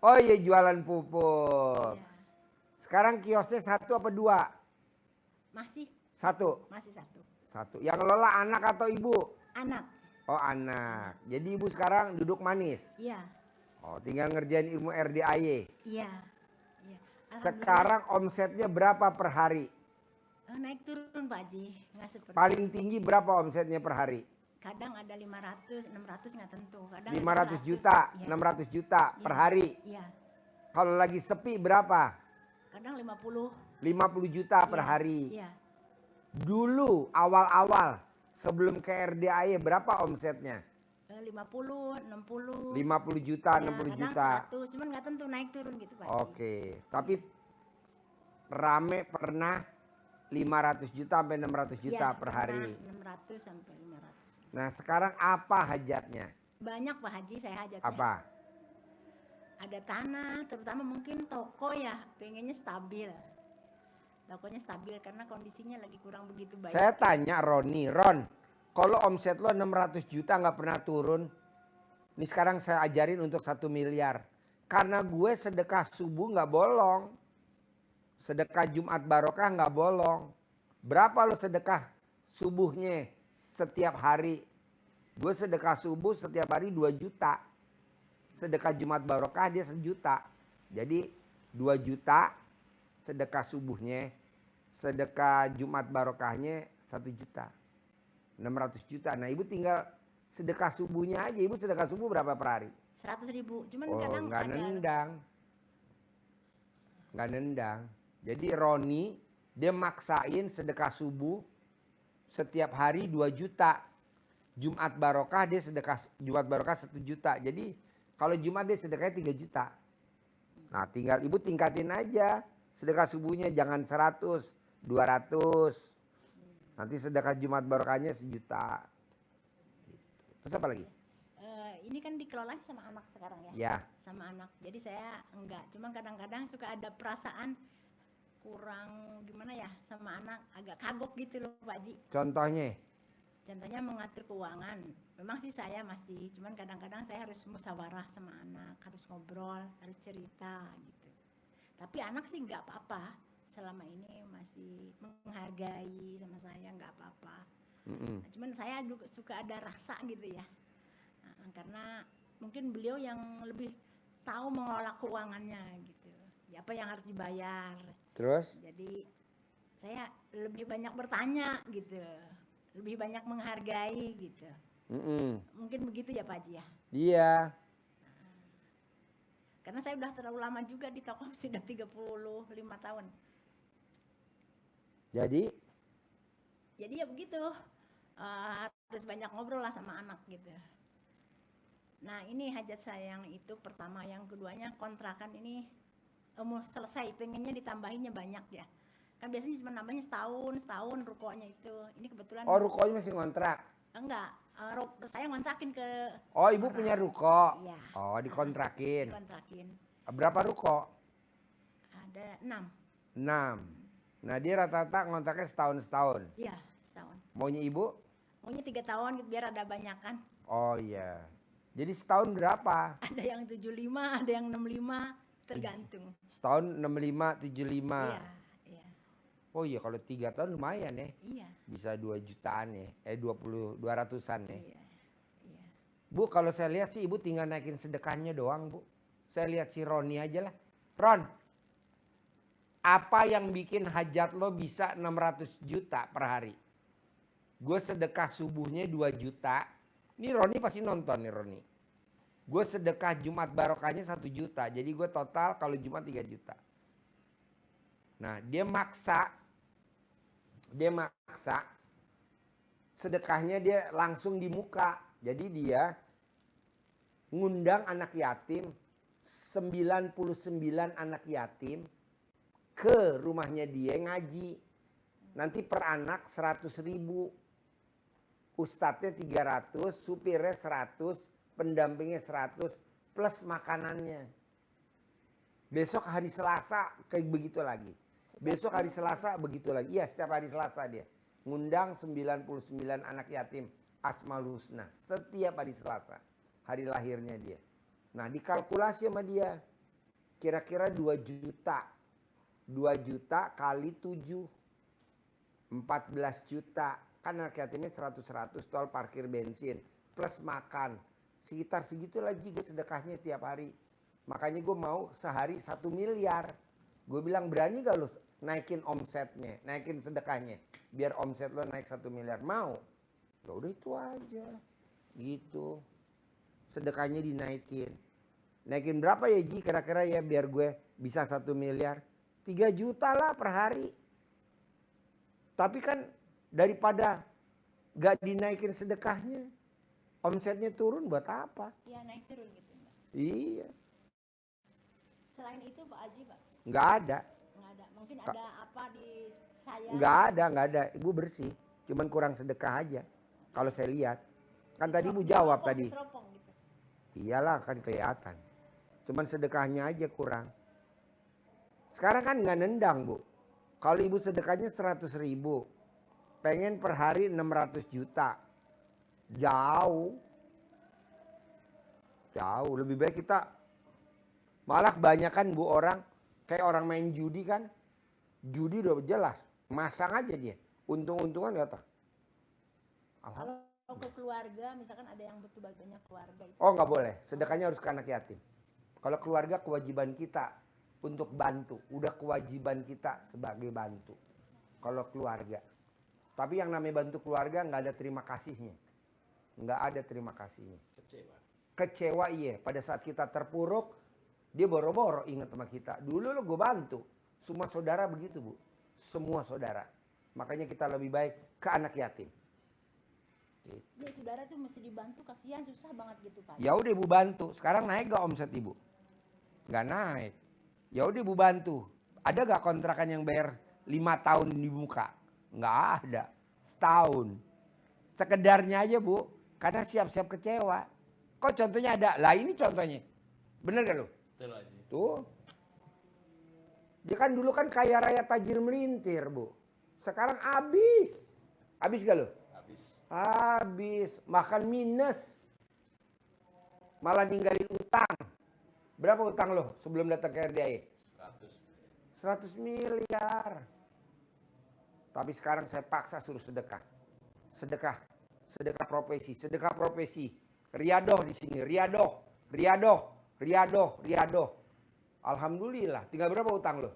Oh iya, jualan pupuk. Iya. Sekarang kiosnya 1 apa 2? Masih 1. masih satu. 1. Yang ngelola anak atau ibu? Anak. Oh anak. Jadi ibu sekarang duduk manis. Iya, Oh tinggal ngerjain ilmu RDAY. iya. Iya. Alhamdulillah. Sekarang omsetnya berapa per hari? Naik turun Pak Haji. Nggak seperti. Paling tinggi berapa omsetnya per hari? Kadang ada 500, 600 nggak tentu. Kadang 500 ada 100. juta, Iya. 600 juta per Iya. hari. Iya. Kalau lagi sepi berapa? Kadang 50. 50 juta per Iya, hari. Iya. Dulu awal-awal sebelum ke RDAY berapa omsetnya? 50, 60. 50 juta, Ya, 60 kadang juta. 100, cuman nggak tentu naik turun gitu Pak Haji. Oke, tapi rame pernah 500 juta sampai 600 juta Iya, per pernah hari. 600 sampai 500. Nah, sekarang apa hajatnya? Banyak Pak Haji saya hajatnya. Apa? Ada tanah, terutama mungkin toko ya, pengennya stabil. Tokonya stabil karena kondisinya lagi kurang begitu baik. Saya tanya Roni, Ron, kalau omset lo 600 juta nggak pernah turun, ini sekarang saya ajarin untuk 1 miliar. Karena gue sedekah subuh nggak bolong. Sedekah Jumat Barokah nggak bolong. Berapa lo sedekah subuhnya setiap hari? Gue sedekah subuh setiap hari 2 juta. Sedekah Jumat Barokah dia 1 juta. Jadi 2 juta sedekah subuhnya. Sedekah Jumat Barokahnya 1 juta. 600 juta. Nah ibu tinggal sedekah subuhnya aja. Ibu sedekah subuh berapa per hari? 100.000. Cuman Oh kadang nggak ada nendang. Nggak nendang. Jadi Roni dia maksain sedekah subuh setiap hari 2 juta. Jumat Barokah dia sedekah Jumat Barokah 1 juta. Jadi kalau Jumat dia sedekahnya 3 juta. Nah tinggal ibu tingkatin aja. Sedekah subuhnya jangan 100, 200. Nanti sedekah Jumat Barokahnya 1 juta. Terus apa lagi? ini kan dikelola sama anak sekarang ya. Ya. Sama anak. Jadi saya enggak. Cuma kadang-kadang suka ada perasaan kurang gimana ya sama anak, agak kagok gitu loh Pak Ji. Contohnya? Contohnya mengatur keuangan. Memang sih saya masih, cuman kadang-kadang saya harus musyawarah sama anak, harus ngobrol, harus cerita gitu. Tapi anak sih nggak apa-apa, selama ini masih menghargai sama saya, nggak apa-apa. Nah, cuman saya juga suka ada rasa gitu ya, nah, karena mungkin beliau yang lebih tahu mengelola keuangannya gitu. Ya, apa yang harus dibayar. Terus? Jadi saya lebih banyak bertanya gitu. Lebih banyak menghargai gitu. Mungkin begitu ya Pak Haji ya? Iya. Karena saya udah terlalu lama juga di toko, sudah 35 tahun. Jadi ya begitu, harus banyak ngobrol lah sama anak gitu. Nah ini hajat saya yang itu pertama, yang keduanya kontrakan ini mau selesai, pengennya ditambahinnya banyak ya. Kan biasanya cuma nambahnya setahun rukonya itu. Ini kebetulan. oh rukonya masih ngontrak? Enggak, saya ngontrakin ke. Oh ibu punya ruko? Iya. Oh dikontrakin. Dikontrakin. Berapa ruko? Ada 6. 6. Nah dia rata-rata ngontraknya setahun. Iya, setahun. Maunya ibu? Maunya 3 tahun gitu biar ada banyakan. Oh iya. Jadi setahun berapa? Ada yang 75, ada yang 65, tergantung. Setahun 65, 75. Iya, iya. Oh iya kalau 3 tahun lumayan ya. Iya. Bisa 2 jutaan ya. 200-an ya. Iya. Iya. Bu kalau saya lihat sih ibu tinggal naikin sedekahnya doang bu. Saya lihat si Roni aja lah. Ron, apa yang bikin hajat lo bisa 600 juta per hari? Gue sedekah subuhnya 2 juta. Ini Roni pasti nonton nih Roni. Gue sedekah Jumat Barokahnya 1 juta. Jadi gue total kalau Jumat 3 juta. Nah dia maksa sedekahnya dia langsung di muka. Jadi dia ngundang anak yatim, 99 anak yatim ke rumahnya dia ngaji. Nanti per anak 100.000. Ustadznya 300, supirnya 100, pendampingnya 100 plus makanannya. Besok hari Selasa kayak begitu lagi. Besok hari Selasa begitu lagi. Iya, setiap hari Selasa dia ngundang 99 anak yatim Asmaul Husna setiap hari Selasa. Hari lahirnya dia. Nah, dikalkulasi sama dia. Kira-kira 2 juta. 2 juta kali 7. 14 juta. Kan anak yatimnya 100-100 tol parkir bensin. Plus makan. Sekitar segitu lagi gue sedekahnya tiap hari. Makanya gue mau sehari 1 miliar. Gue bilang berani gak lo naikin omsetnya. Naikin sedekahnya. Biar omset lo naik 1 miliar. Mau? Ya udah itu aja. Gitu. Sedekahnya dinaikin. Naikin berapa ya Ji kira-kira ya biar gue bisa 1 miliar? 3 juta lah per hari. Tapi kan daripada gak dinaikin sedekahnya, omsetnya turun buat apa? Ya naik turun gitu Mbak. Iya, Selain itu Pak Haji Pak, nggak ada. nggak ada. Mungkin ada apa di saya? Nggak ada. Ibu bersih. Cuman kurang sedekah aja. Kalau saya lihat. Kan tadi Ibu jawab tadi. Teropong gitu. Iyalah kan kelihatan. Cuman sedekahnya aja kurang. Sekarang kan nggak nendang Bu. Kalau Ibu sedekahnya 100.000. Pengen per hari 600 juta. Jauh. Lebih baik kita. Malah kebanyakan Bu orang. Kayak orang main judi kan. Judi udah jelas. Masang aja dia. Untung-untungan gak tahu. Kalau ke keluarga, misalkan ada yang butuh banyak keluarga itu. Oh nggak boleh. Sedekahnya harus ke anak yatim. Kalau keluarga kewajiban kita untuk bantu. Udah kewajiban kita sebagai bantu. Kalau keluarga. Tapi yang namanya bantu keluarga nggak ada terima kasihnya. Nggak ada terima kasihnya. Kecewa iya. Pada saat kita terpuruk, dia boro-boro ingat sama kita. Dulu lo gue bantu. Semua saudara begitu Bu. Semua saudara. Makanya kita lebih baik ke anak yatim. Ya saudara tuh mesti dibantu, kasihan susah banget gitu Pak. Ya udah Ibu bantu. Sekarang naik gak omset Ibu? Nggak naik. Ya udah Ibu bantu. Ada gak kontrakan yang bayar 5 tahun di muka? Nggak ada. Setahun. Sekedarnya aja Bu. Karena siap-siap kecewa. Kok contohnya ada? Lah ini contohnya. Bener gak lo? Betul Haji. Tuh. Dia kan dulu kan kaya raya tajir melintir Bu. Sekarang habis. Habis gak lo? Habis. Makan minus. Malah ninggalin utang. Berapa utang lo sebelum datang ke RDI? 100 miliar. Tapi sekarang saya paksa suruh sedekah. Sedekah profesi. Riadoh di sini, riadoh. Alhamdulillah. Tinggal berapa utang lo?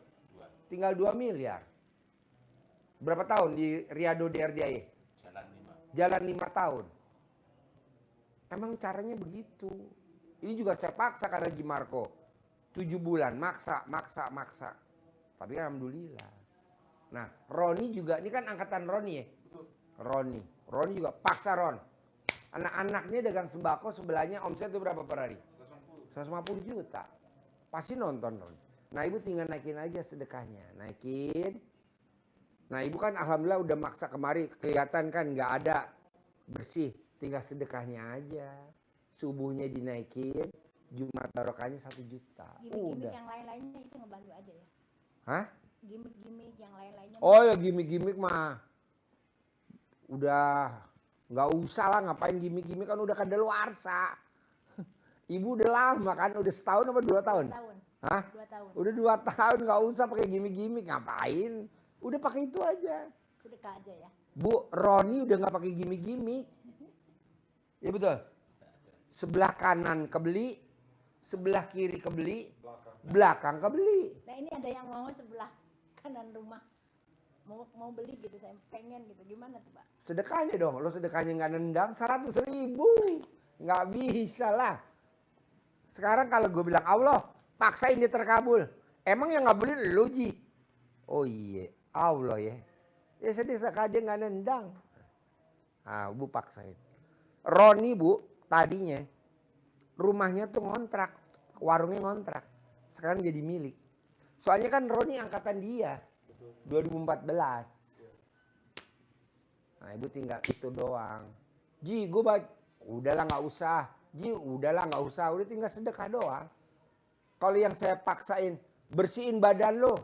Tinggal 2 miliar. Berapa tahun di riadoh di RDI? Jalan 5 tahun. Emang caranya begitu. Ini juga saya paksa karena Haji Marco. 7 bulan, maksa. Tapi alhamdulillah. Nah, Roni juga, ini kan angkatan Roni ya. Roni juga paksa Ron. Anak-anaknya dagang sembako sebelahnya omset itu berapa per hari? 150 juta. Pasti nonton Ron. Nah Ibu tinggal naikin aja sedekahnya. Naikin. Nah Ibu kan alhamdulillah udah maksa kemari. Kelihatan kan nggak ada bersih. Tinggal sedekahnya aja. Subuhnya dinaikin. Jumat barokahnya 1 juta. Gimik-gimik yang lain-lainnya itu ngebantu aja ya. Hah? Gimik-gimik yang lain-lainnya. Oh ya gimik-gimik mah. Udah nggak usah lah ngapain gimik-gimik kan udah kadaluarsa. Ibu udah lama kan, udah setahun apa 2 tahun? 2 tahun. Hah? 2 tahun. Udah 2 tahun nggak usah pakai gimik-gimik, ngapain? Udah pakai itu aja. Sedekah aja ya. Bu, Roni udah nggak pakai gimik-gimik. Ya betul. Sebelah kanan kebeli, sebelah kiri kebeli, belakang kebeli. Nah ini ada yang mau sebelah kanan rumah. Mau beli gitu, saya pengen gitu. Gimana tuh Pak? Sedekahnya dong, lo sedekahnya nggak nendang 100.000. Nggak bisa lah. Sekarang kalau gue bilang Allah, paksain dia terkabul. Emang yang nggak boleh lu Ji? Oh iya, Allah ya. Ya sedekah aja nggak nendang. Ah, Bu paksain. Roni Bu, tadinya rumahnya tuh ngontrak, warungnya ngontrak. Sekarang jadi milik. Soalnya kan Roni angkatan dia, 2014. Nah Ibu tinggal itu doang. Ji, gue udahlah nggak usah. Ji, udahlah nggak usah. Udah tinggal sedekah doang. Kalau yang saya paksain, bersihin badan lo.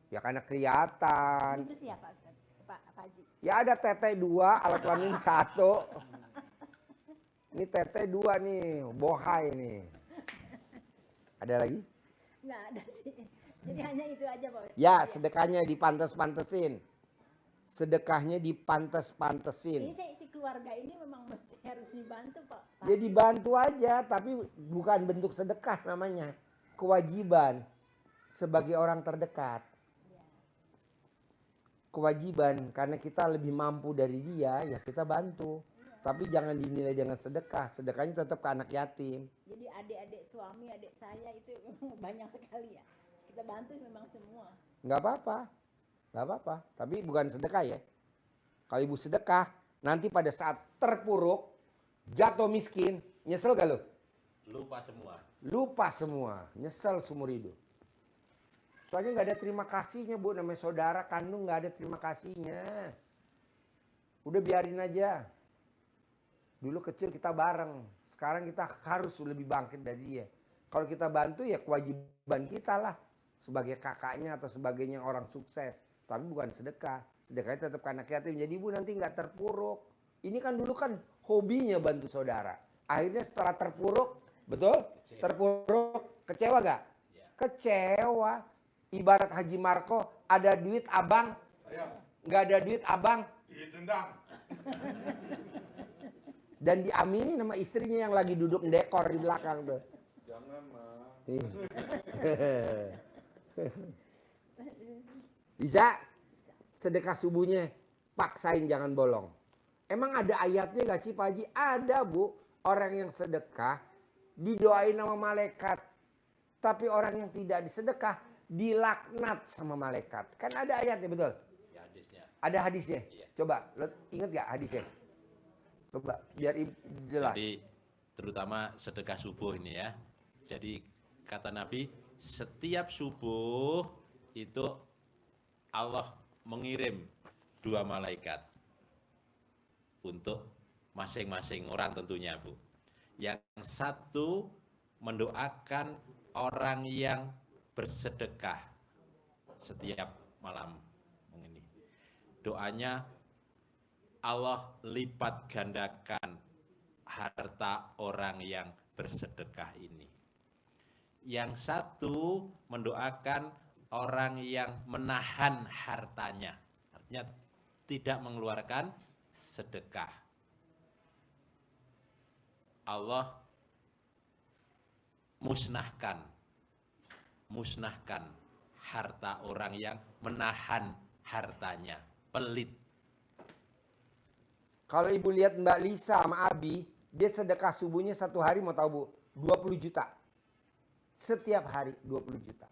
Ya karena kelihatan. Ini bersih ya Pak Ustaz? Pak Haji? Ya ada tete 2, alat kelamin 1. Ini tete 2 nih, bohai nih. Ada lagi? Nggak ada sih. Jadi hanya itu aja Pak Ustaz? Ya, sedekahnya dipantes-pantesin. Sedekahnya dipantes-pantesin. Ini si keluarga ini memang mesti harus dibantu Pak. Ya dibantu aja, tapi bukan bentuk sedekah namanya. Kewajiban sebagai orang terdekat. Kewajiban, karena kita lebih mampu dari dia, ya kita bantu. Tapi jangan dinilai dengan sedekah. Sedekahnya tetap ke anak yatim. Jadi adik-adik suami, adik saya itu memang banyak sekali ya. Kita bantu memang semua. Nggak apa-apa. Nggak apa-apa. Tapi bukan sedekah ya. Kalau ibu sedekah, nanti pada saat terpuruk, jatuh miskin, nyesel gak lo? Lupa semua. Lupa semua. Nyesel seumur hidup. Soalnya nggak ada terima kasihnya Bu. Namanya saudara kandung nggak ada terima kasihnya. Udah biarin aja. Dulu kecil kita bareng. Sekarang kita harus lebih bangkit dari dia. Kalau kita bantu ya kewajiban kita lah. Sebagai kakaknya atau sebagainya orang sukses. Tapi bukan sedekah. Sedekahnya tetap ke anak yatim. Jadi ibu nanti nggak terpuruk. Ini kan dulu kan hobinya bantu saudara. Akhirnya setelah terpuruk, betul? Terpuruk, kecewa gak? Ya. Kecewa. Ibarat Haji Marco, ada duit abang, nggak ada duit abang. Ditendang. Dan diamini sama istrinya yang lagi duduk dekor di belakang tuh. Jangan, Ma. Bisa? Sedekah subuhnya, paksain jangan bolong. Emang ada ayatnya gak sih Pak Haji? Ada Bu, orang yang sedekah didoain sama malaikat. Tapi orang yang tidak disedekah dilaknat sama malaikat. Kan ada ayatnya betul? Ya, hadisnya. Ada hadisnya? Iya. Coba, lo inget gak hadisnya? Coba, biar jelas. Jadi terutama sedekah subuh ini ya. Jadi kata Nabi, setiap subuh itu Allah mengirim 2 malaikat untuk masing-masing orang tentunya Bu. Yang satu mendoakan orang yang bersedekah setiap malam ini. Doanya Allah lipat gandakan harta orang yang bersedekah ini. Yang satu mendoakan orang yang menahan hartanya. Artinya tidak mengeluarkan sedekah. Allah musnahkan harta orang yang menahan hartanya, pelit. Kalau ibu lihat Mbak Lisa sama Abi, dia sedekah subuhnya satu hari mau tahu Bu, 20 juta. Setiap hari 20 juta.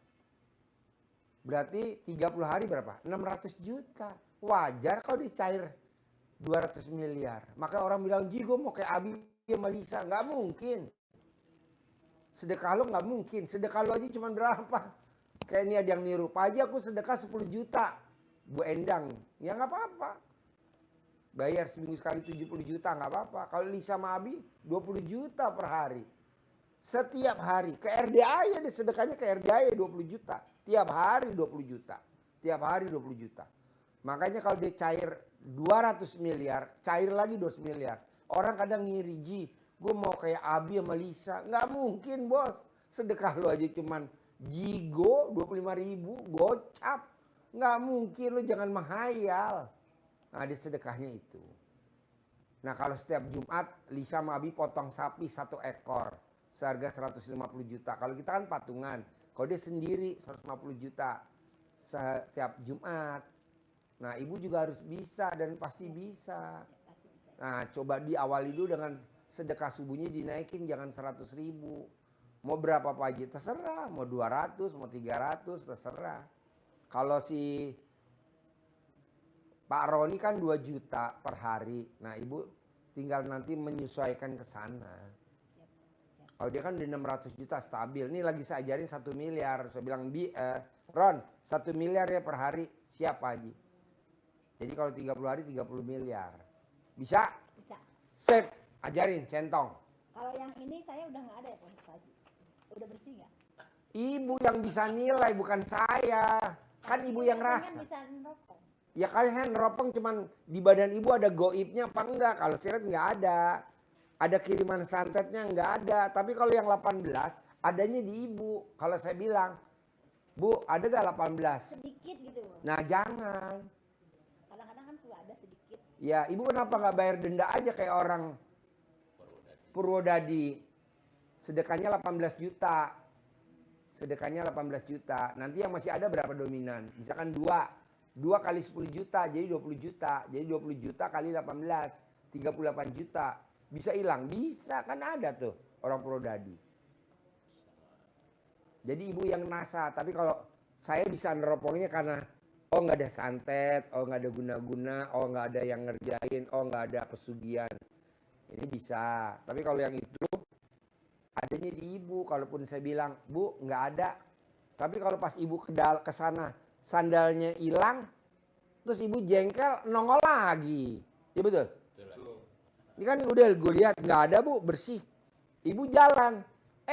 Berarti 30 hari berapa? 600 juta. Wajar kalau dicair 200 miliar. Maka orang bilang, Ji gue mau kayak Abi sama Lisa. Nggak mungkin. Sedekah lo nggak mungkin. Sedekah lo aja cuma berapa? Kayak ini ada yang niru. Pak Haji aku sedekah 10 juta. Bu Endang. Ya nggak apa-apa. Bayar seminggu sekali 70 juta nggak apa-apa. Kalau Lisa sama Abi 20 juta per hari. Setiap hari. Ke RDA ya deh sedekahnya ke RDA ya 20 juta. Tiap hari 20 juta. Tiap hari 20 juta. Makanya kalau dia cair 200 miliar, cair lagi 200 miliar. Orang kadang ngiri, Ji, gue mau kayak Abi sama Lisa. Nggak mungkin bos. Sedekah lo aja cuman jigo 25.000 gocap. Nggak mungkin, lo jangan menghayal. Nah, di sedekahnya itu. Nah, kalau setiap Jumat Lisa sama Abi potong sapi 1 ekor seharga 150 juta. Kalau kita kan patungan. Kalau dia sendiri 150 juta setiap Jumat. Nah, ibu juga harus bisa dan pasti bisa. Nah, coba diawali dulu dengan sedekah subuhnya dinaikin jangan 100.000. Mau berapa Pak Haji? Terserah. Mau 200, mau 300, terserah. Kalau si Pak Roni kan 2 juta per hari. Nah, ibu tinggal nanti menyesuaikan ke sana. Kalau dia kan di 600 juta stabil. Ini lagi saya ajarin 1 miliar. Saya bilang, Ron, 1 miliar ya per hari. Siap Pak Haji. Jadi kalau 30 hari 30 miliar. Bisa? Bisa. Sip. Ajarin, centong. Kalau yang ini saya udah nggak ada ya Pak Haji. Udah bersih nggak? Ibu yang bisa nilai, bukan saya. Kan ibu yang rasa. Bisa neropong. Ya kalian neropong cuman di badan ibu ada goibnya apa enggak. Kalau silet nggak ada. Ada kiriman santetnya nggak ada. Tapi kalau yang 18 adanya di ibu. Kalau saya bilang, Bu ada gak 18? Sedikit gitu. Nah jangan. Kadang-kadang kan suka ada sedikit. Ya ibu kenapa nggak bayar denda aja kayak orang Purwodadi. Sedekahnya 18 juta. Sedekahnya 18 juta. Nanti yang masih ada berapa dominan? Misalkan 2 kali 10 juta jadi 20 juta. Jadi 20 juta kali 18. 38 juta. Bisa hilang? Bisa, kan ada tuh orang Prodadi. Jadi ibu yang NASA, tapi kalau saya bisa neropongnya karena oh nggak ada santet, oh nggak ada guna-guna, oh nggak ada yang ngerjain, oh nggak ada pesugihan. Ini bisa. Tapi kalau yang itu adanya di ibu. Kalaupun saya bilang, Bu, nggak ada. Tapi kalau pas ibu ke sana, sandalnya hilang, terus ibu jengkel, nongol lagi. Ya betul? Ini kan udah gue lihat nggak ada, Bu, bersih. Ibu jalan,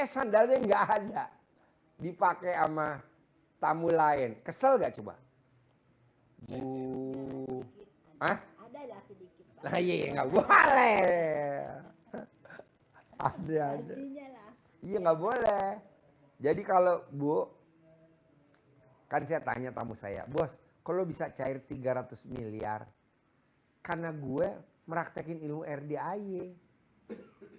sandalnya nggak ada. Dipakai sama tamu lain. Kesel gak coba? Bu. Hah? Ada ya sedikit, Pak. Nah iya nggak boleh. Ada. Pastinya lah. Iya nggak boleh. Jadi kalau Bu, kan saya tanya tamu saya, bos, kalau bisa cair 300 miliar, karena gue meraktekin ilmu RDAY,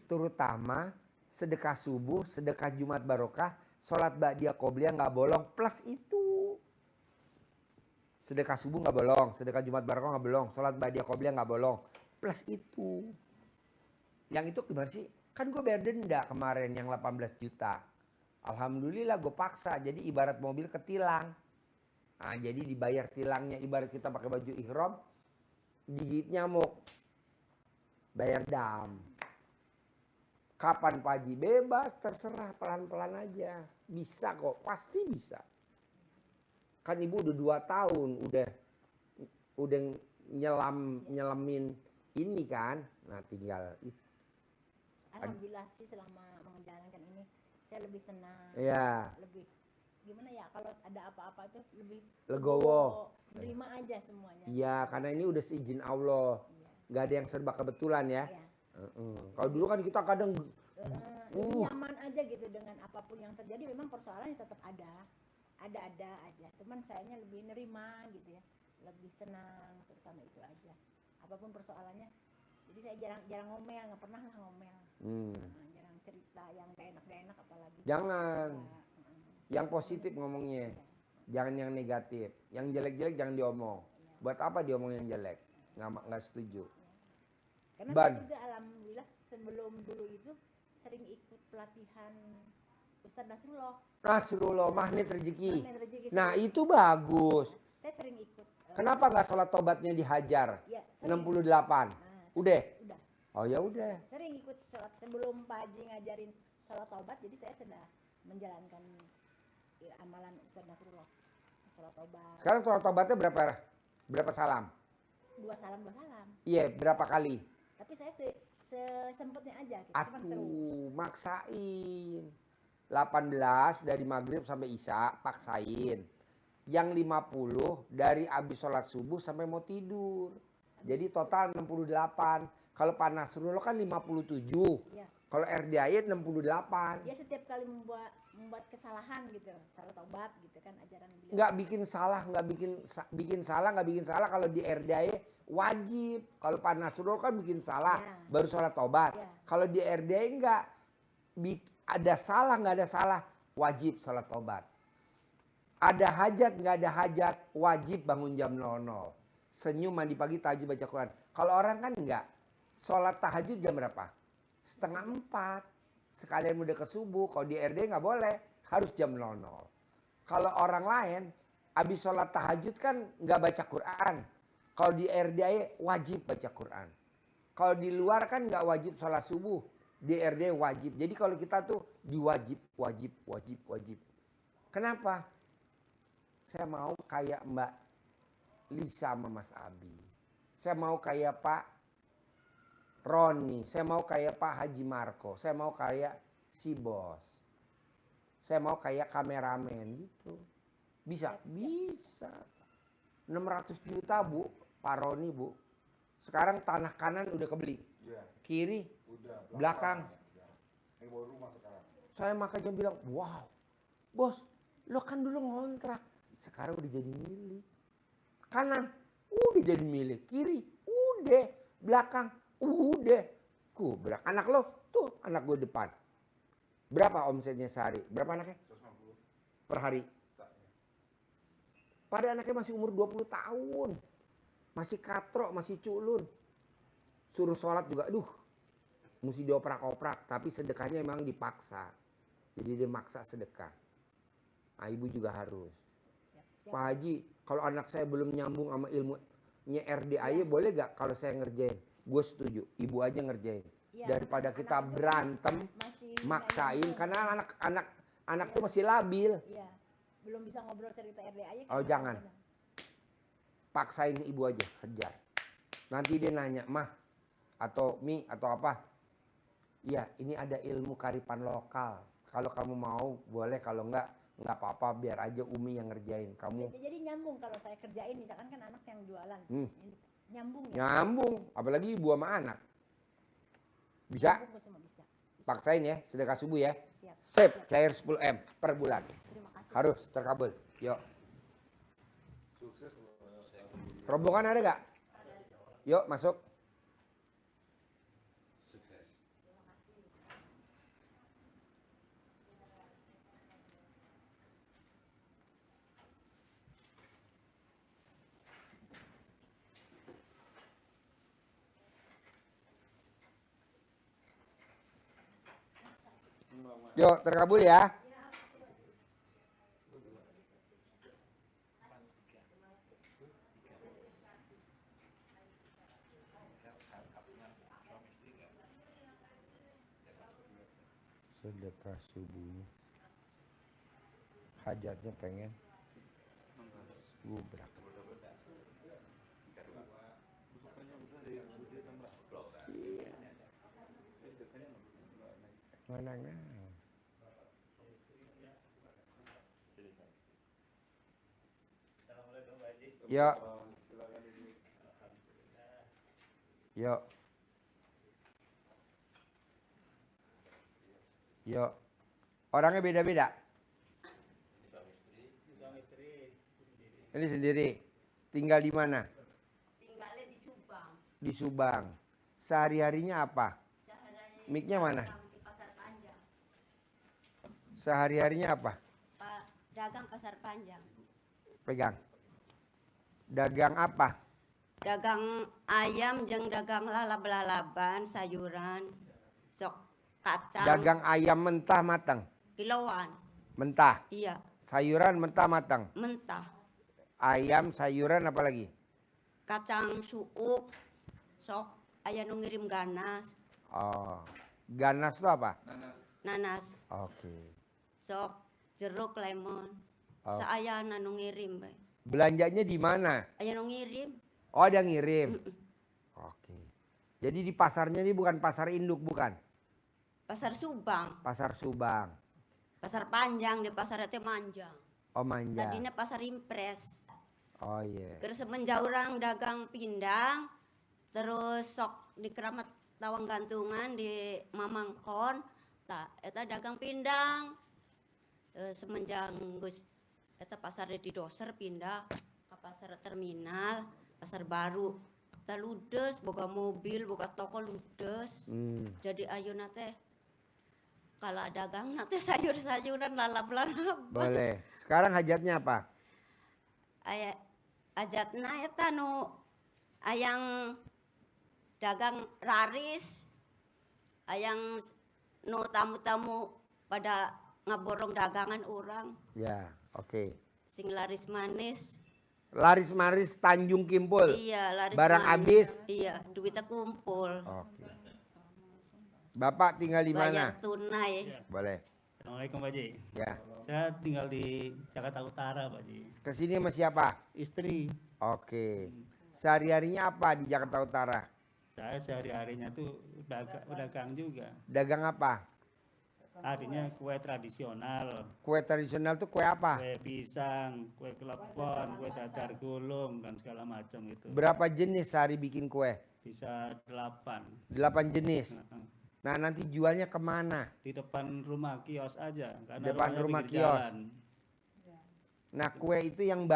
terutama sedekah subuh, sedekah Jumat Barokah, sholat ba'diyah qobliyah nggak bolong, plus itu. Sedekah subuh nggak bolong, sedekah Jumat Barokah nggak bolong, sholat ba'diyah qobliyah nggak bolong, plus itu. Yang itu gimana sih? Kan gue bayar denda kemarin yang 18 juta. Alhamdulillah gue paksa, jadi ibarat mobil ketilang. Nah, jadi dibayar tilangnya, ibarat kita pakai baju ihram, digigit nyamuk, bayar dam. Kapan Pak Haji? Bebas, terserah, pelan-pelan aja. Bisa kok, pasti bisa. Kan ibu udah 2 tahun, udah nyelamin ini kan. Nah tinggal itu. Alhamdulillah sih selama menjalankan ini saya lebih tenang. Iya. Lebih gimana ya, kalau ada apa-apa itu lebih Legowo. terima aja semuanya. Iya, karena ini udah seizin Allah. Iya. Nggak ada yang serba kebetulan ya. Iya. Kalau dulu kan kita kadang Lebih nyaman aja gitu dengan apapun yang terjadi. Memang persoalannya tetap ada aja. Cuman sayanya lebih nerima gitu ya, lebih tenang, terutama itu aja. Apapun persoalannya. Jadi saya jarang ngomel, nggak pernah lah ngomel. Jarang cerita yang gak enak apalagi. Jangan. Ya, Yang positif ngomongnya. Jangan yang negatif. Yang jelek-jelek jangan diomong. Buat apa diomong yang jelek? Nggak setuju. Karena Ban. saya juga alhamdulillah sebelum dulu itu sering ikut pelatihan Ustadz Nasrullah. Nasrullah, magnet rezeki. Magnet rezeki. Nah itu bagus. Saya sering ikut. Kenapa nggak sholat tobatnya dihajar? Ya, sering. 68. Udah? Udah. Oh ya udah. Sering ikut sholat sebelum Pak Haji ngajarin sholat tobat, jadi saya sudah menjalankan amalan Ustadz Nasrullah. Sholat tobat. Sekarang sholat tobatnya berapa salam? 2 salam. Iya, berapa kali? Tapi saya sesempatnya aja. Gitu. Cuman terus. Maksain. 18 dari maghrib sampai isya, paksain. Yang 50 dari abis sholat subuh sampai mau tidur. Jadi total 68. Kalau Pak Nasrullah kan 57. Ya. Kalau RDAY 68. Dia setiap kali membuat kesalahan gitu, salah tobat gitu kan ajaran beliau. Nggak bikin salah kalau di RDAY wajib. Kalau Pak Nasrullah kan bikin salah Ya. baru sholat tobat. Ya. Kalau di RDAY nggak ada salah nggak ada salah wajib sholat tobat. Ada hajat nggak ada hajat wajib bangun jam 00. Senyum mandi pagi tahajud baca Quran. Kalau orang kan nggak. Sholat tahajud jam berapa? 3:30. Sekalian udah ke subuh. Kalau di RDAY nggak boleh. Harus jam 00. Kalau orang lain habis sholat tahajud kan nggak baca Quran. Kalau di RDAY wajib baca Quran. Kalau di luar kan nggak wajib sholat subuh. Di RDAY wajib. Jadi kalau kita tuh wajib. Kenapa? Saya mau kayak Mbak Lisa sama Mas Abi. Saya mau kayak Pak Roni. Saya mau kayak Pak Haji Marco. Saya mau kayak si bos. Saya mau kayak kameramen gitu. Bisa? Bisa. 600 juta Bu, Pak Roni Bu. Sekarang tanah kanan udah kebeli. Iya, Kiri, udah. belakang. Ini bawa rumah sekarang. Saya makanya bilang, wow, bos, lo kan dulu ngontrak. Sekarang udah jadi milik. Kanan, udah jadi milik. Kiri, udah. Belakang, udah. Kubrak. Anak lo, tuh anak gue depan. Berapa omsetnya sehari? Berapa anaknya? 150. Per hari? Pada anaknya masih umur 20 tahun. Masih katrok, masih culun. Suruh sholat juga, aduh, mesti dioprak-oprak. Tapi sedekahnya memang dipaksa. Jadi dia maksa sedekah. Nah, ibu juga harus. Pak Haji, kalau anak saya belum nyambung sama ilmunya RDAY, boleh gak kalau saya ngerjain? Gue setuju, ibu aja ngerjain. Iya, Daripada kita anak itu berantem, masih maksain, nyambung. karena anak tuh masih labil. Iya, belum bisa ngobrol cerita RDAY. Oh, jangan. Paksain ibu aja, kejar. Nanti dia nanya, mah, atau mi, atau apa. Iya, ini ada ilmu karipan lokal. Kalau kamu mau, boleh. Kalau enggak apa-apa. Biar aja Umi yang ngerjain. Kamu Jadi nyambung kalau saya kerjain, misalkan kan anak yang jualan. Nyambung ya? nyambung. Apalagi ibu sama anak. Bisa? Nyambung semua bisa. Paksain ya, sedekah subuh ya. Siap. Sip, cair 10M per bulan. Terima kasih. Harus terkabul. Yuk. Rombongan ada gak? Yuk, masuk. Yuk, terkabul ya. Sedekah subuh. Hajatnya pengen gubrak. Mana? Yuk. Yuk. Yuk. Orangnya beda-beda. Ini sendiri. Tinggal di mana? Tinggalnya di Subang. Di Subang. Sehari-harinya apa? Mic-nya mana? Di Pasar Panjang. Sehari-harinya apa? Dagang Pasar Panjang. Pegang. Dagang apa? Dagang ayam jeung dagang lalab-lalaban, sayuran, sok kacang. Dagang ayam mentah matang. Kiloan. Mentah. Iya, Sayuran mentah matang. mentah. Ayam, sayuran apa lagi? Kacang suuk, sok aya nu ngirim ganas, Oh. Ganas itu apa? nanas, Oke. sok jeruk lemon. Oh. Saayana nu ngirim bae. Belanjanya di mana? Aya nu ngirim. Oh, ada ngirim. Oke. Jadi di pasarnya ini bukan pasar induk, bukan? Pasar Subang, Pasar Subang. Pasar Panjang di pasar teh manjang. Oh, Manja. Tadinya pasar impres. Oh iya. Terus semenjak orang dagang pindang, terus sok di Keramat Tawang Gantungan di Mamangkon, eta dagang pindang. Semenjak geus eta pasar di Doser pindah ke pasar terminal, pasar baru. Eta ludes, boga mobil, boga toko ludes. Jadi ayeuna teh kalau dagang nanti sayur-sayuran lalap-lalap. Boleh. Sekarang hajatnya apa? Aya ajatna eta nu ayang dagang raris, ayang nu tamu-tamu pada ngaborong dagangan orang, Ya, oke. sing laris manis. Laris maris Tanjung Kimpul. Iya, laris Barang manis. habis. Iya, duitnya kumpul. Oke. Bapak tinggal di mana? Bayar tunai. Boleh. Assalamualaikum Pak Ji. Ya. Saya tinggal di Jakarta Utara Pak Ji. Kesini sama siapa? Istri. Oke. Sehari-harinya apa di Jakarta Utara? Saya sehari-harinya tuh dagang juga. Dagang apa? Artinya kue tradisional. Kue tradisional tuh kue apa? Kue pisang, kue klepon, kue dadar gulung dan segala macam itu. Berapa jenis sehari bikin kue? Bisa 8. 8 jenis. Nah, nanti jualnya kemana? Di depan rumah kios aja karena Depan rumahnya rumah pinggir kios. jalan. Nah, kue itu yang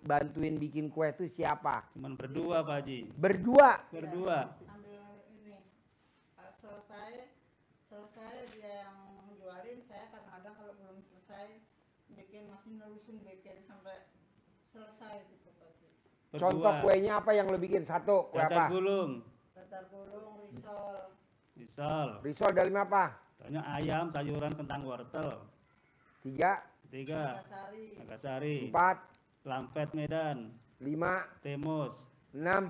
bantuin bikin kue itu siapa? Cuman berdua Pak Ji. Berdua. Berdua. Ambil ini selesai dia yang jualin, saya kadang-kadang kalau belum selesai masih nerusin bikin sampai selesai gitu Pak. Contoh kuenya apa yang lo bikin? Satu, kue Dadar apa? gulung. Tatar gulung, risol. Risol dari apa? Tanya ayam, sayuran, kentang, wortel. 3, 3. Sari. Nagasari. 4, Lampet Medan. 5, Temus. 6,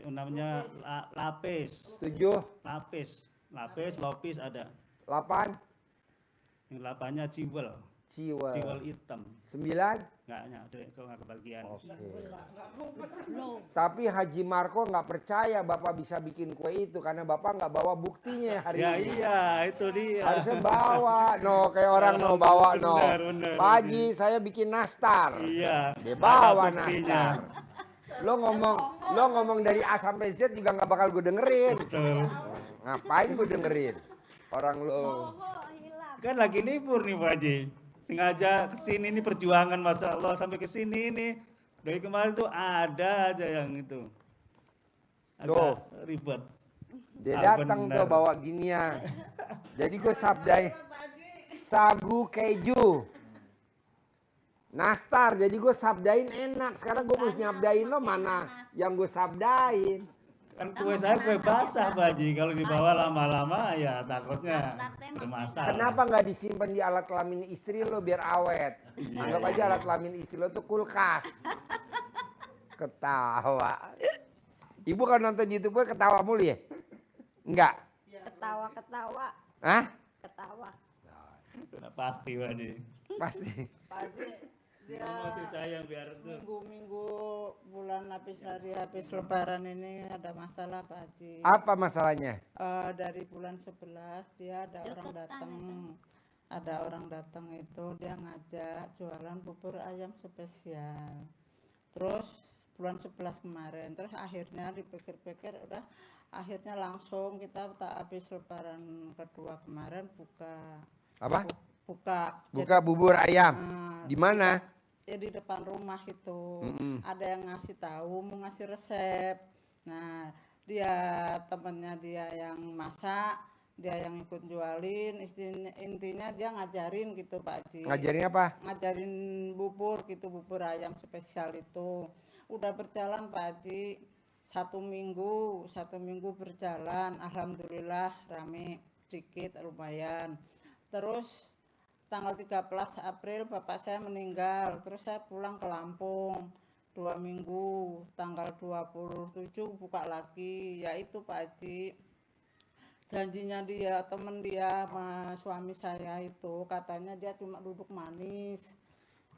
Namanya lapis. 7, Lapis, lopis ada. 8, Yang 8-nya ciwel ciwel. hitam. 9. Nggak ada, kok nggak kebagian. Oke. Tapi Haji Marco nggak percaya Bapak bisa bikin kue itu karena Bapak nggak bawa buktinya hari Ya ini. iya, itu dia. Harusnya bawa, kayak orang bawa Benar. Pak Haji, saya bikin nastar. Iya. Dia bawa ada buktinya. nastar. Lo ngomong dari A sampai Z juga nggak bakal gue dengerin. Betul. Ngapain gue dengerin? Orang lo. Kan lagi libur nih Pak Haji. Sengaja kesini ini perjuangan, Masya Allah, sampai kesini ini. Dari kemarin tuh ada aja yang itu. Tuh. Agak ribet. Dia Ah, datang benar. tuh bawa ginian. Jadi gue sabdain sagu keju. Nastar, jadi gue sabdain enak. Sekarang gue mau nyabdain lo mana yang gue sabdain. Kan kue saya kue basah Pak Haji. Kalau dibawa lama-lama ya takutnya bermasalah. Kenapa nggak disimpan di alat kelamin istri lo biar awet? Anggap aja alat kelamin istri lo tuh kulkas. Ketawa. Ibu kan nonton YouTube gue ketawa mulu ya? Enggak? Ketawa-ketawa. Hah? Ketawa. Sudah pasti Pak Haji. Pasti. Pak Haji, dia Masih sayang biar itu. minggu-minggu bulan habis lebaran ini ada masalah Pak Haji. Apa masalahnya? Dari bulan 11 dia ada orang datang. Ada orang datang itu dia ngajak jualan bubur ayam spesial. Terus bulan 11 kemarin, terus akhirnya dipikir-pikir udah akhirnya langsung kita tak habis lebaran kedua kemarin buka. Apa? Buka Bubur ayam. Di mana? Ya di depan rumah itu. Mm-mm. Ada yang ngasih tahu mau ngasih resep. Nah, dia temennya dia yang masak, dia yang ikut jualin, intinya dia ngajarin gitu Pak Haji. Ngajarin apa? Ngajarin bubur gitu, bubur ayam spesial itu. Udah berjalan Pak Haji 1 minggu berjalan, alhamdulillah rame sedikit lumayan. Terus tanggal 13 April bapak saya meninggal, terus saya pulang ke Lampung 2 minggu, tanggal 27 buka lagi, yaitu Pak Haji janjinya dia, temen dia sama suami saya itu katanya dia cuma duduk manis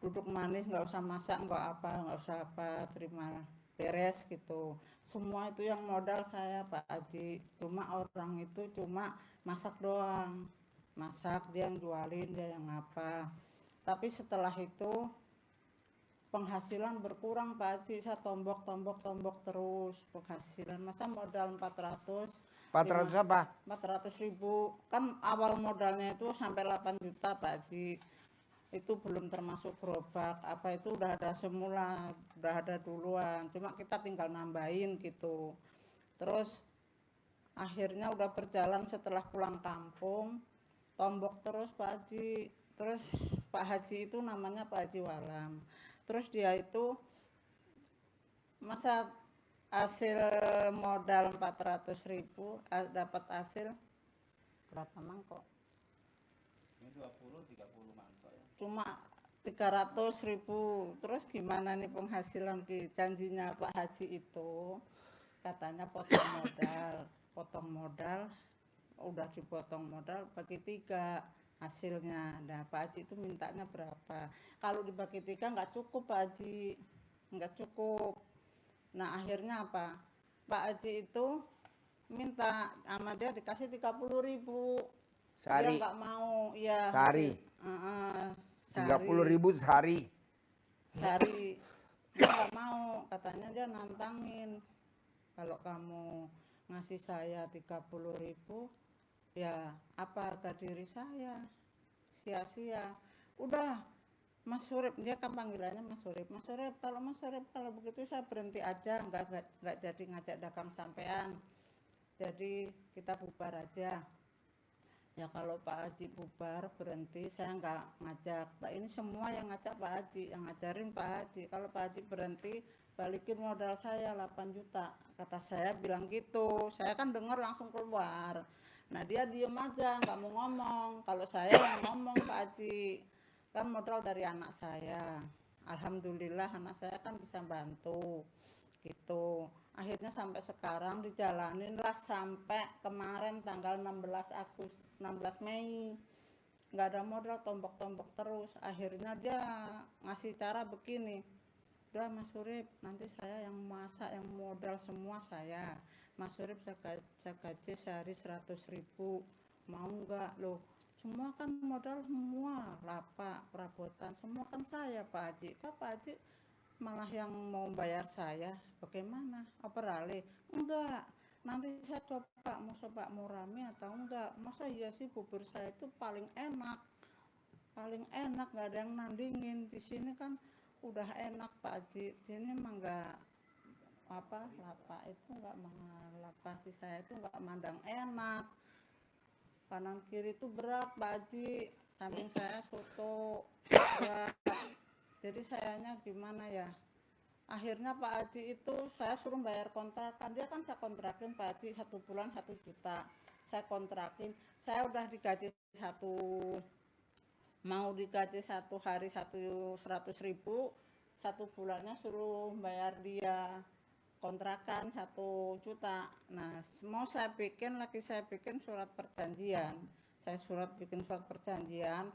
nggak usah masak, nggak usah apa, terima beres gitu. Semua itu yang modal saya Pak Haji, cuma orang itu cuma masak doang. Masak, dia yang jualin, dia yang apa. Tapi setelah itu penghasilan berkurang Pak Haji, saya tombok terus penghasilan. Masa modal 400 apa? 400.000, kan awal modalnya itu sampai 8 juta Pak Haji. Itu belum termasuk gerobak, apa itu udah ada semula, udah ada duluan, cuma kita tinggal nambahin gitu. Terus akhirnya udah berjalan setelah pulang kampung, tombok terus Pak Haji. Terus Pak Haji itu namanya Pak Haji Walam. Terus dia itu masa hasil modal 400.000 dapat hasil berapa mangkok? 20-30 mangkok ya. Cuma 300.000. Terus gimana nih penghasilan janjinya Pak Haji itu? Katanya potong modal, udah dipotong modal bagi 3 hasilnya. Nah Pak Haji itu mintanya berapa? Kalau dibagi 3 nggak cukup Pak Haji, nggak cukup. Nah akhirnya apa? Pak Haji itu minta sama dia dikasih 30.000. Sehari. Dia nggak mau, ya. Sehari. 30.000 sehari. Sehari. Dia nggak mau, katanya dia nantangin. Kalau kamu ngasih saya 30.000, ya apa harga diri saya? Sia-sia. Udah, Mas Surip, dia kan panggilannya Mas Surip. Mas Surip, kalau begitu saya berhenti aja, nggak jadi ngajak dagang sampean. Jadi kita bubar aja. Ya kalau Pak Haji bubar berhenti saya nggak ngajak. Nah, ini semua yang ngajak Pak Haji, yang ngajarin Pak Haji. Kalau Pak Haji berhenti balikin modal saya 8 juta. Kata saya bilang gitu. Saya kan dengar langsung keluar. Nah dia diem aja nggak mau ngomong. Kalau saya yang ngomong Pak Haji, kan modal dari anak saya. Alhamdulillah anak saya kan bisa bantu gitu. Akhirnya sampai sekarang dijalanin lah sampai kemarin tanggal 16 Mei nggak ada modal, tombok-tombok terus. Akhirnya dia ngasih cara begini, udah Mas Surip nanti saya yang masak, yang modal semua saya. Mas Surip saya gaji sehari 100.000, mau nggak? Loh semua kan modal semua, lapak, perabotan semua kan saya Pak Haji. Kok Pak Haji malah yang mau bayar saya, bagaimana? Beralih? Enggak, nanti saya coba mau rame atau enggak. Masa iya sih bubur saya itu paling enak nggak ada yang nandingin. Di sini kan udah enak Pak Haji, di sini mah nggak lapak itu nggak kasih saya itu nggak mandang enak, kanan kiri itu berat Pak Haji, samping saya soto berat. Jadi sayanya gimana ya, akhirnya Pak Haji itu saya suruh bayar kontrakan. Dia kan saya kontrakin Pak Haji 1 bulan 1 juta, saya kontrakin. Saya udah digaji mau digaji 1 hari 100.000, 1 bulannya suruh bayar dia kontrakan 1 juta. Nah mau saya bikin surat perjanjian. Saya bikin surat perjanjian.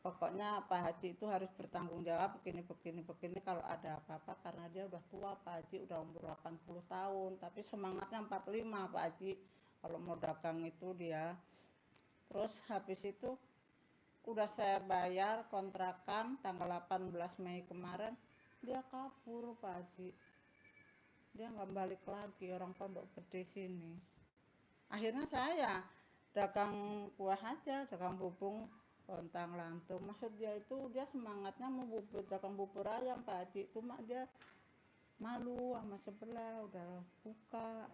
Pokoknya Pak Haji itu harus bertanggung jawab begini kalau ada apa-apa, karena dia udah tua Pak Haji, udah umur 80 tahun, tapi semangatnya 45 Pak Haji kalau mau dagang itu dia. Terus habis itu udah saya bayar kontrakan tanggal 18 Mei kemarin, dia kabur Pak Haji, dia nggak balik lagi, orang Pondok Gede sini. Akhirnya saya dagang kuah aja, dagang bubung lontang lantung. Maksud dia itu dia semangatnya mau dagang bubur ayam Pak Haji, cuma dia malu sama sebelah udah buka,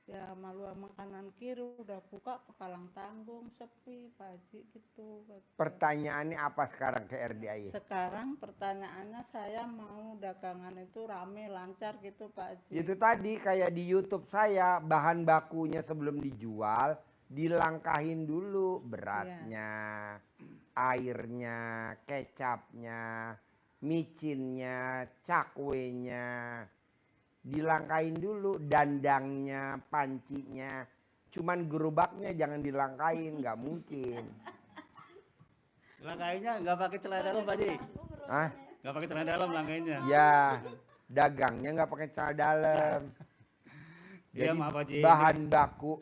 ya malu sama kanan kiri udah buka, kepalang tanggung sepi Pak Haji gitu. Pertanyaannya apa sekarang ke RDI? Sekarang pertanyaannya saya mau dagangan itu rame lancar gitu Pak Haji. Itu tadi kayak di YouTube saya, bahan bakunya sebelum dijual dilangkahin dulu, berasnya, airnya, kecapnya, micinnya, cakwenya, dilangkahin dulu, dandangnya, pancinya. Cuman gerobaknya jangan dilangkahin, nggak mungkin. Langkainnya nggak pakai celana dalam Pak Haji? Hah? Nggak pakai celana dalam langkainnya? Ya, dagangnya nggak pakai celana dalam. Iya Jadi maaf Pak Haji. bahan baku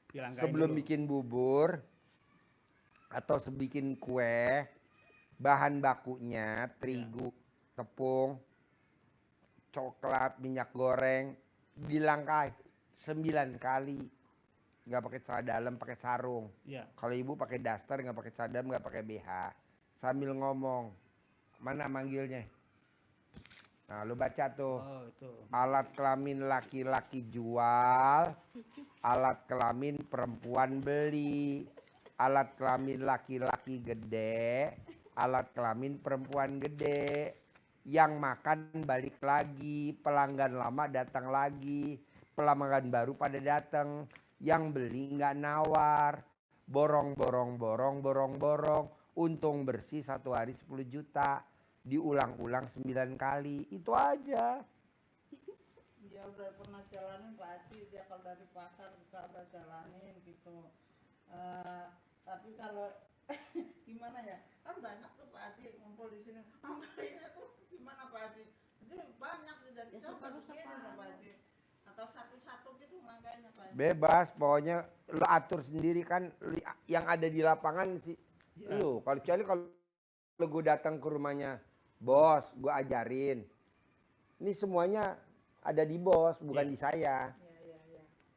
Dilangkain sebelum dulu. bikin bubur atau bikin kue, bahan bakunya terigu, tepung, coklat, minyak goreng, dilangkai 9 kali. Nggak pakai celana dalam, pakai sarung. Iya. Kalau ibu pakai daster, nggak pakai celana dalam, nggak pakai BH. Sambil ngomong, mana manggilnya? Nah, lu baca tuh. Oh, itu. Alat kelamin laki-laki jual, alat kelamin perempuan beli. Alat kelamin laki-laki gede, alat kelamin perempuan gede. Yang makan balik lagi, pelanggan lama datang lagi, pelanggan baru pada datang. Yang beli nggak nawar, borong, untung bersih 1 hari 10 juta. Diulang-ulang 9 kali, itu aja. Dia udah pernah jalanin Pak Haji, dia kalau dari pasar juga udah jalanin gitu. Tapi kalau gimana ya, kan banyak tuh Pak Haji ngumpul di sini. Angkanya tuh gimana Pak Haji? Jadi banyak dari coba begini Pak Haji. Atau satu-satu gitu makanya Pak Haji. Bebas, pokoknya lo atur sendiri kan, yang ada di lapangan sih. Ya. Lu, kecuali kalau gue datang ke rumahnya, bos, gue ajarin. Ini semuanya ada di bos, bukan di saya.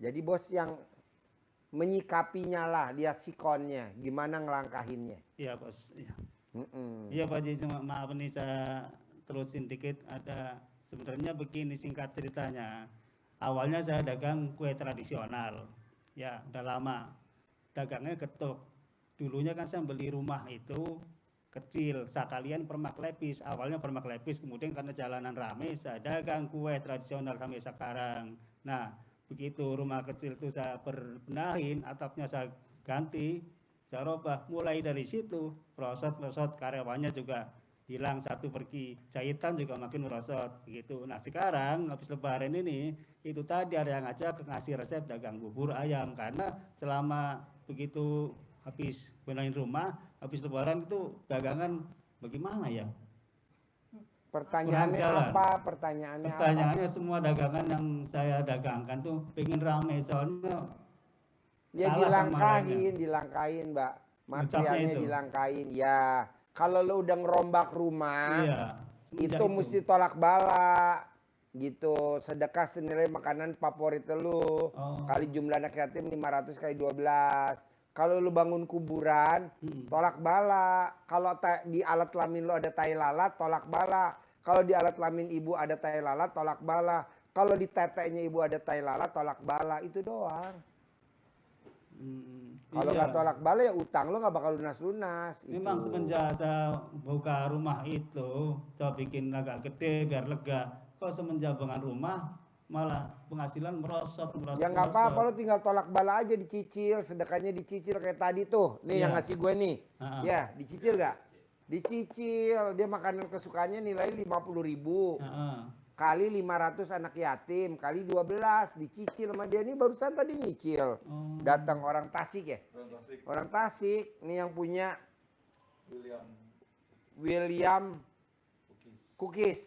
Jadi bos yang menyikapinya lah, lihat sikonnya, gimana ngelangkahinnya. Iya bos. Iya. Iya Pak Haji, cuma maaf nih saya terusin dikit. Ada sebenarnya begini singkat ceritanya. Awalnya saya dagang kue tradisional. Ya, udah lama. Dagangnya getuk. Dulunya kan saya beli rumah itu kecil, sekalian permak lepis. Awalnya permak lepis, kemudian karena jalanan rame, saya dagang kue tradisional sampai sekarang. Nah, begitu rumah kecil itu saya berbenahin, atapnya saya ganti, saya robah. Mulai dari situ, merosot karyawannya juga hilang, satu pergi, jahitan juga makin merosot gitu. Nah sekarang habis lebaran ini itu tadi ada yang ngajak ngasih resep dagang bubur ayam, karena selama begitu habis benahin rumah, habis lebaran itu dagangan bagaimana ya? Pertanyaannya Kurang jalan. apa? Pertanyaannya Pertanyaannya semua dagangan yang saya dagangkan tuh pengen rame, soalnya Ya kalah sama dilangkahin, Mbak. Ngecapnya Materialnya itu. dilangkain. Ya, kalau lu udah ngerombak rumah, Iya, semenjak itu mesti tolak bala. Gitu, sedekah senilai makanan favorit lu. Oh. Kali jumlah anak yatim 500 kali 12. Kalau lu bangun kuburan, tolak bala. Kalau di alat kelamin lu ada tai lalat, tolak bala. Kalau di alat kelamin ibu ada tai lalat, tolak bala. Kalau di teteknya ibu ada tai lalat, tolak bala. Itu doang. Kalau nggak tolak bala ya utang lo nggak bakal lunas-lunas. Memang itu. semenjak saya buka rumah itu, saya bikin agak gede biar lega. Kok semenjak bangun rumah malah penghasilan merosot. Ya nggak apa-apa, lo tinggal tolak bala aja, dicicil, sedekahnya dicicil kayak tadi tuh. Nih yang Iya. ngasih gue nih. Ha-ha. Ya, dicicil gak? Dicicil, dia makanan kesukaannya nilai 50.000. Kali 500 anak yatim, kali 12 dicicil sama dia. Ini barusan tadi nyicil. Datang orang Tasik ya? Orang Tasik, nih yang punya William Cookies.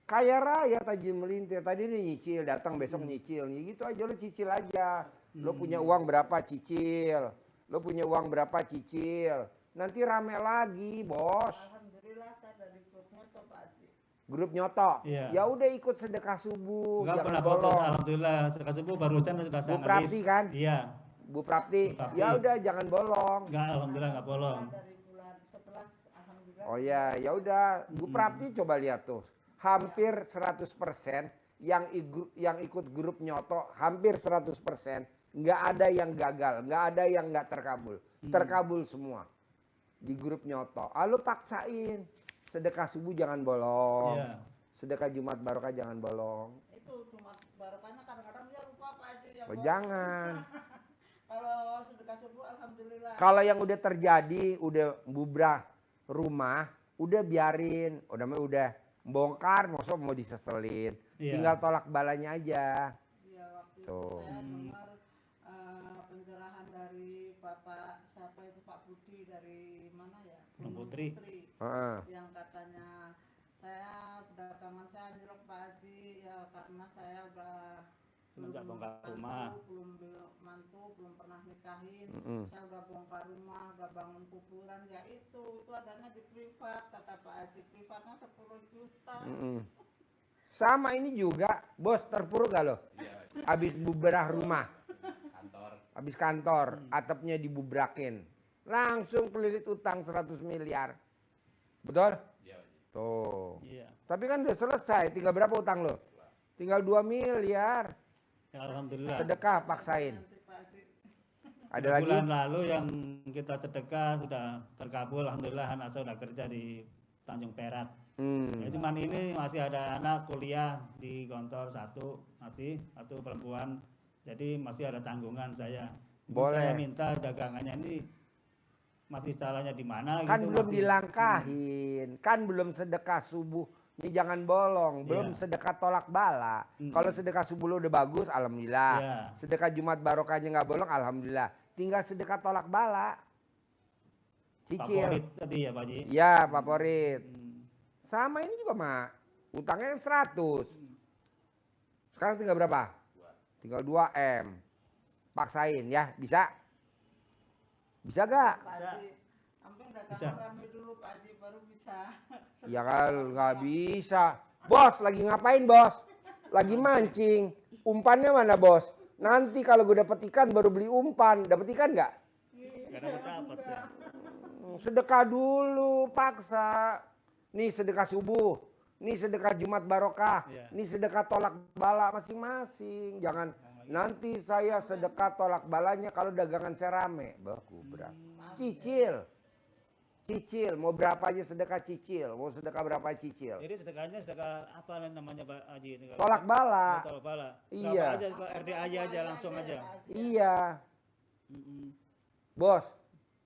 Kaya raya Taji Melintir. Tadi nih nyicil, datang besok nyicil. Ya gitu aja, lo cicil aja. Lo punya uang berapa cicil. Lo punya uang berapa cicil. Nanti rame lagi, Bos. Alhamdulillah saya dari grupnya tuh Pak Haji. Grup nyoto. Iya. Ya udah ikut sedekah subuh. Enggak jangan pernah putus, bolong. alhamdulillah. Sedekah subuh barusan sudah saya Bu Prapti ngelis. kan? Iya. Bu Prapti. Bu Prapti. Ya udah jangan bolong. Enggak, alhamdulillah enggak bolong. Dari bulan 11 alhamdulillah. Oh ya udah. Bu Prapti coba lihat tuh. Hampir 100% yang ikut grup nyoto hampir 100%. Nggak ada yang gagal, nggak ada yang nggak terkabul. Terkabul semua di grup nyoto. Lu paksain. Sedekah subuh jangan bolong. Iya. Sedekah Jumat Barokah jangan bolong. Itu cuma barokahnya kadang-kadang dia lupa Pak Haji ya. Oh, jangan. Kalau sedekah subuh alhamdulillah. Kalau yang udah terjadi, udah bubrah rumah, udah biarin. Udah bongkar, mau diseselin. Iya. Tinggal tolak balanya aja. Iya, waktu Tuh. itu saya dengar pencerahan dari Bapak siapa itu Pak Budi dari mana ya? Gunung Putri. Heeh. Yang katanya saya dagangan saya anjlok Pak Haji ya karena saya udah Semenjak belum bongkar mantu, rumah. belum pernah nikahin. Mm-mm. Saya udah bongkar rumah, udah bangun kuburan ya itu adanya di privat kata Pak Haji, privatnya 10 juta. Mm-mm. Sama ini juga, Bos, terpuruk gak lo? Habis bubrah rumah, habis kantor, atapnya dibubrakin. Langsung kelilit utang 100 miliar. Betul? Tuh. Iya. Tapi kan udah selesai, tinggal berapa utang lo? Tinggal 2 miliar. Ya, alhamdulillah. Sedekah paksain. Ada lagi? Bulan lalu yang kita sedekah sudah terkabul, alhamdulillah anak saya sudah kerja di Tanjung Perak. Ya, cuman ini masih ada anak kuliah di Gontor satu perempuan, jadi masih ada tanggungan saya. Cuman Boleh. saya minta dagangannya ini masih salahnya di mana Kan gitu, belum masih- dilangkahin, kan belum sedekah subuh. Ini jangan bolong, belum Iya. sedekah tolak bala. Kalau sedekah subuh lo udah bagus, alhamdulillah. Iya. Sedekah Jumat barokahnya nggak bolong, alhamdulillah. Tinggal sedekah tolak bala. Cicil. favorit tadi ya Pak Haji. Ya, favorit. Sama ini juga, Mak. Utangnya 100. Sekarang tinggal berapa? Tinggal 2 M. Paksain ya, bisa? Bisa gak? Pak Haji, ampun Bisa. dagangan rame dulu Pak Haji baru bisa. Ya kan nggak bisa. Bos, lagi ngapain bos? Lagi mancing. Umpannya mana bos? Nanti kalau gue dapet ikan baru beli umpan. Dapet ikan nggak? Nggak dapat ya. Sedekah dulu, paksa. Nih sedekah subuh. Nih sedekah Jumat barokah. Iya. Nih sedekah tolak bala masing-masing. Jangan Nanti saya sedekah tolak balanya kalau dagangan saya rame. Bah, kubrak. Cicil. Cicil, mau berapa aja sedekah cicil, mau sedekah berapa cicil. Jadi sedekahnya sedekah apa namanya Pak Haji? Ini kalau- Tolak bala. Tolak bala. Iya. Berapa aja ke RDA aja langsung aja. Iya. Mm-mm. Bos,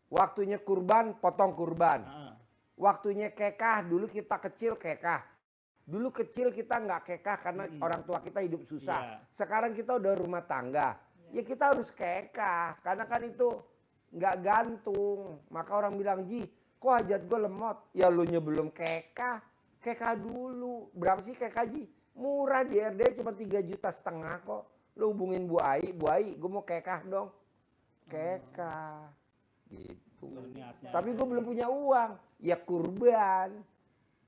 waktunya kurban, potong kurban. Ah, Waktunya kekah, dulu kita kecil kekah. Dulu kecil kita nggak kekah karena orang tua kita hidup susah. Iya. Sekarang kita udah rumah tangga. Ya kita harus kekah, karena kan itu nggak gantung. Maka orang bilang, Ji, kok hajat gue lemot? Ya lu nya belum kekah. Kekah dulu. Berapa sih kekah, Ji? Murah di RD cuma 3,5 juta kok. Lu hubungin Bu Ai, gue mau kekah dong. Kekah. Gitu. niatnya. Tapi gue belum punya uang. Ya kurban.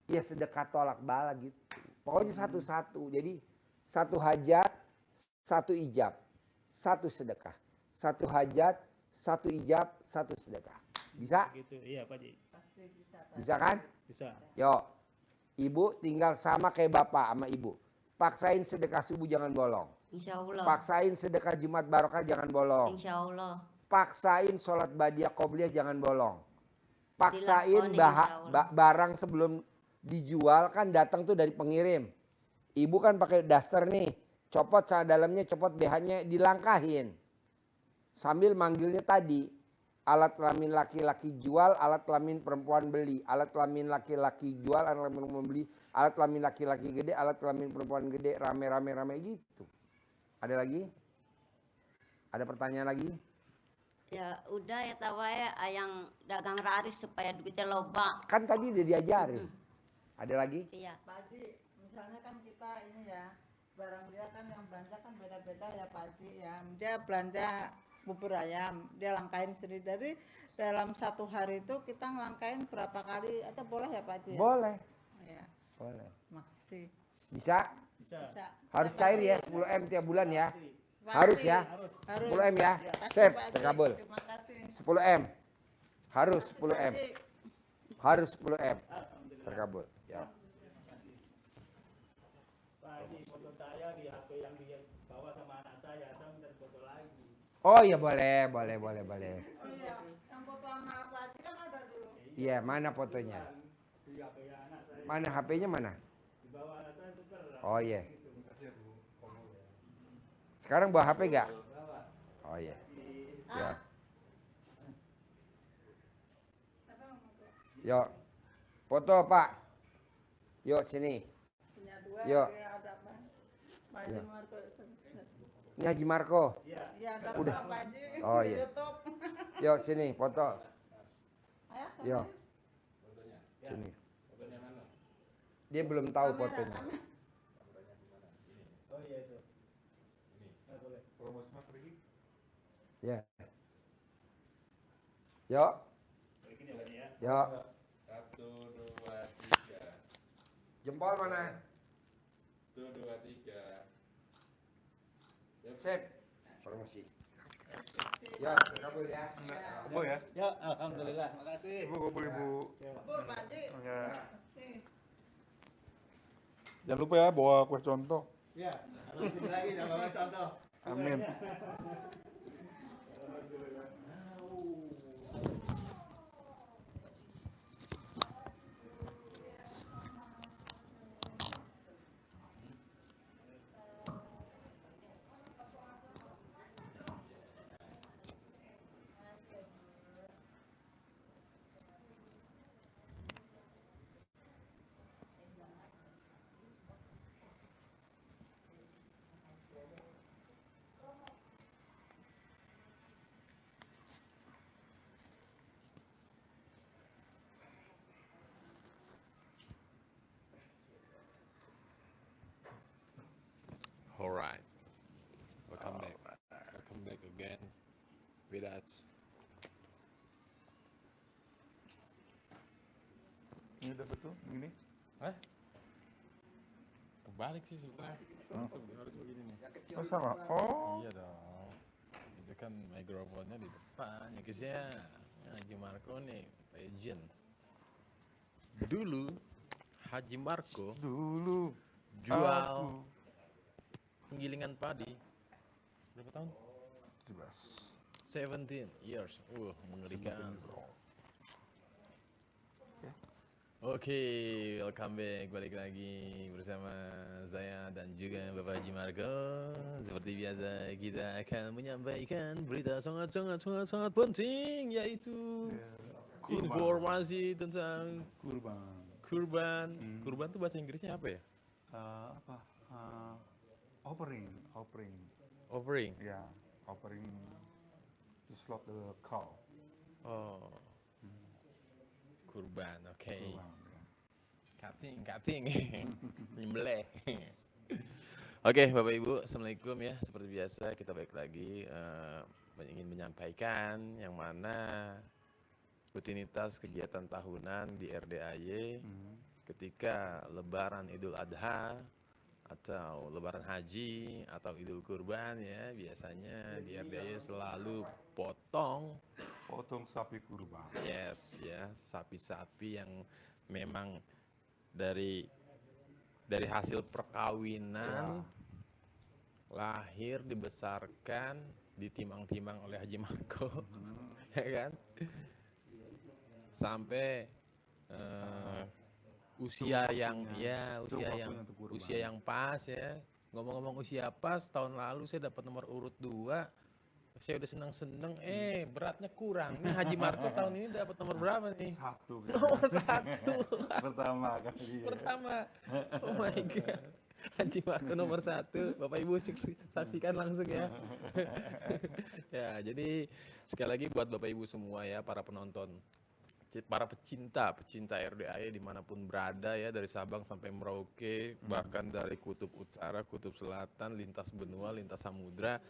Ya sedekah tolak bala gitu. Pokoknya satu-satu. Jadi satu hajat, satu ijab. Satu sedekah. Satu hajat, satu ijab, satu sedekah. Bisa? Gitu, iya Pak Haji. Bisa kan? Bisa. Yo, ibu tinggal sama kayak bapak sama ibu. Paksain sedekah subuh jangan bolong. Insya Allah. Paksain sedekah Jumat Barokah jangan bolong. Insya Allah. Paksain sholat badiah qobliyah jangan bolong. Paksain Dilakonin, insya Allah. barang sebelum dijual kan datang tuh dari pengirim. Ibu kan pakai daster nih. Copot celana dalamnya, copot BH-nya, dilangkahin. Sambil manggilnya tadi. Alat kelamin laki-laki jual, alat kelamin perempuan beli. Alat kelamin laki-laki jual, alat kelamin perempuan beli. Alat kelamin laki-laki gede, alat kelamin perempuan gede. Rame-rame gitu. Ada lagi? Ada pertanyaan lagi? Ya udah ya tahu ya yang dagang raris supaya duitnya loba. Kan tadi udah diajarin. Ada lagi? Iya. Pak Haji, misalnya kan kita ini ya, barang dia kan yang belanja kan beda-beda ya Pak Haji ya. Dia belanja bubur ayam, dia langkain sendiri. Dari dalam satu hari itu kita ngelangkain berapa kali atau boleh ya Pak Haji? Ya? Boleh. Ya, Boleh. makasih. Bisa? Bisa. Bisa. Harus cair ya 10 M tiap bulan ya. Pak Harus Haji, ya. Harus. 10 M ya. Makasih, Sip, Pak Haji. terkabul. Terima kasih. 10 M. Harus 10 M. Pak Haji. Harus 10 M. Terkabul. Ya. Pak Haji, foto saya di HP yang dia bawa sama anak saya minta foto lagi. Oh iya boleh. Oh iya, yang foto sama Pak Haji kan ada dulu. Iya, mana fotonya? Di HP anak saya, Mana HP-nya mana? di bawah anak saya tuker. Oh iya. Sekarang bawa HP gak? Oh iya. Ya. Yuk. Foto Pak. Yuk sini. Punya dua, Yuk. dia ada apa? Pak Haji Ya. Marco. Ini Haji Marco. Iya, ada Udah. Pak Haji. Oh, di iya. YouTube. Yuk sini foto. Ayo, Yuk. Sini. Dia belum tahu fotonya. Oh iya itu. Boleh. Ya. Yuk. Kayak gini Pak Haji ya. Yuk. 1, 2, 3. Jempol mana? 1, 2, 3. Sip. Promosi. Ya, kabul ya. Bu ya. Ya, alhamdulillah. Makasih. Ibu kabul Ibu. Kabur, Pak Haji. Ya. Sih. Jangan lupa ya bawa kue contoh. Ya, harus sini lagi jangan bawa contoh. Amin. Alright. Welcome back. Welcome back again with us. Ini udah betul begini. Hah? Kebalik sih sebenarnya. Harus begini nih. Oh sama. Oh. Iya dong. Itu kan mikrofonnya di depan. Ya guys ya. Haji Marco nih legend. Dulu Haji Marco Dulu. jual aku. penggilingan padi Berapa tahun? 17. 17 years. Mengerikan. Oke, welcome back. Balik lagi bersama saya dan juga Bapak Haji Marco. Seperti biasa kita akan menyampaikan berita sangat penting, yaitu informasi tentang kurban. Kurban itu bahasa Inggrisnya apa ya? Offering. Offering. Ya, offering to slaughter the cow. Oh. Kurban, oke. Kurban, ya. Cutting. Nyembelih. Oke, Bapak Ibu, Assalamualaikum ya. Seperti biasa kita balik lagi ingin menyampaikan yang mana rutinitas kegiatan tahunan di RDAY ketika Lebaran Idul Adha atau Lebaran Haji atau Idul Kurban ya, biasanya di RDAY selalu potong sapi kurban. Yes, ya, sapi-sapi yang memang dari hasil perkawinan lahir, dibesarkan, ditimang-timang oleh Haji Marco, ya kan? Sampai usia yang pas ya. Ngomong-ngomong usia pas, tahun lalu saya dapat nomor urut 2. Saya udah senang-senang, beratnya kurang. Ini Haji Marco tahun ini dapat nomor berapa nih? 1. Nomor 1. Pertama kali. Pertama. Oh my God. Haji Marco nomor 1. Bapak Ibu saksikan langsung ya. Ya, jadi sekali lagi buat Bapak Ibu semua ya, para penonton, para pecinta RDAY dimanapun berada ya, dari Sabang sampai Merauke, bahkan dari kutub utara, kutub selatan, lintas benua, lintas samudra,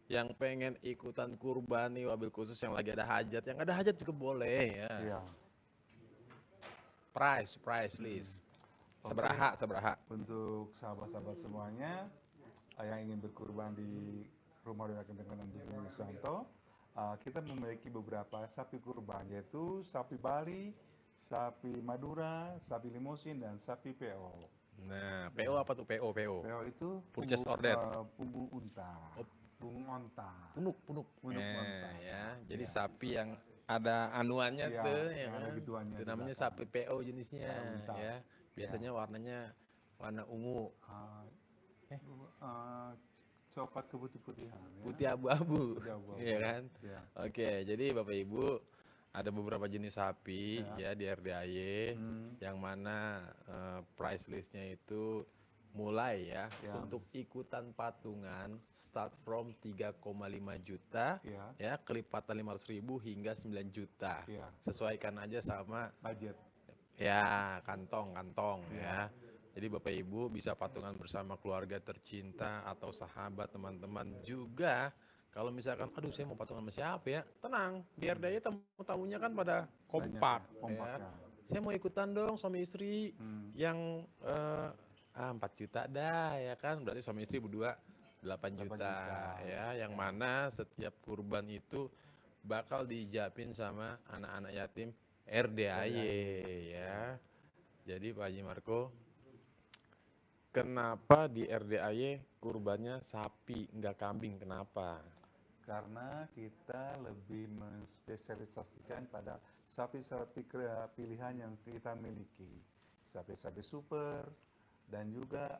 yang pengen ikutan kurban nih, wabil khusus yang lagi ada hajat, yang ada hajat juga boleh ya. Iya. Price list. Sabaraha. Untuk sahabat-sahabat semuanya yang ingin berkurban di rumah Doa Kendengan Bumi Susanto, kita memiliki beberapa sapi kurban, yaitu sapi Bali, sapi Madura, sapi Limosin, dan sapi PO. Nah, PO apa tuh PO? PO itu Purchase order. Punggung unta. Punggung onta. Punuk. Onta. Ya, jadi sapi yang ada anuannya Ya, tuh, ya yang ada kan? gituannya Itu di namanya belakang. sapi PO jenisnya, Unta. ya. Biasanya warnanya warna ungu, Coklat keputih-putihan. Ya. putih abu-abu, Putih abu-abu. ya kan? Ya. Oke, jadi Bapak Ibu ada beberapa jenis sapi ya di RDAY yang mana price listnya itu mulai ya, untuk ikutan patungan start from 3,5 juta ya, kelipatan 500.000 hingga 9 juta. Sesuaikan aja sama budget. Ya, kantong ya. Jadi Bapak Ibu bisa patungan bersama keluarga tercinta atau sahabat, teman-teman juga. Kalau misalkan, aduh saya mau patungan sama siapa ya? Tenang, di RDAY tamu-tamunya kan pada kompak ya. Saya mau ikutan dong suami istri yang 4 juta dah ya kan, berarti suami istri berdua 8 juta ya, yang mana setiap kurban itu bakal dijapin sama anak-anak yatim RDAY ya. Jadi Pak Haji Marco, kenapa di RDAY kurbannya sapi nggak kambing, kenapa? Karena kita lebih menspesialisasikan pada sapi-sapi pilihan yang kita miliki, sapi-sapi super, dan juga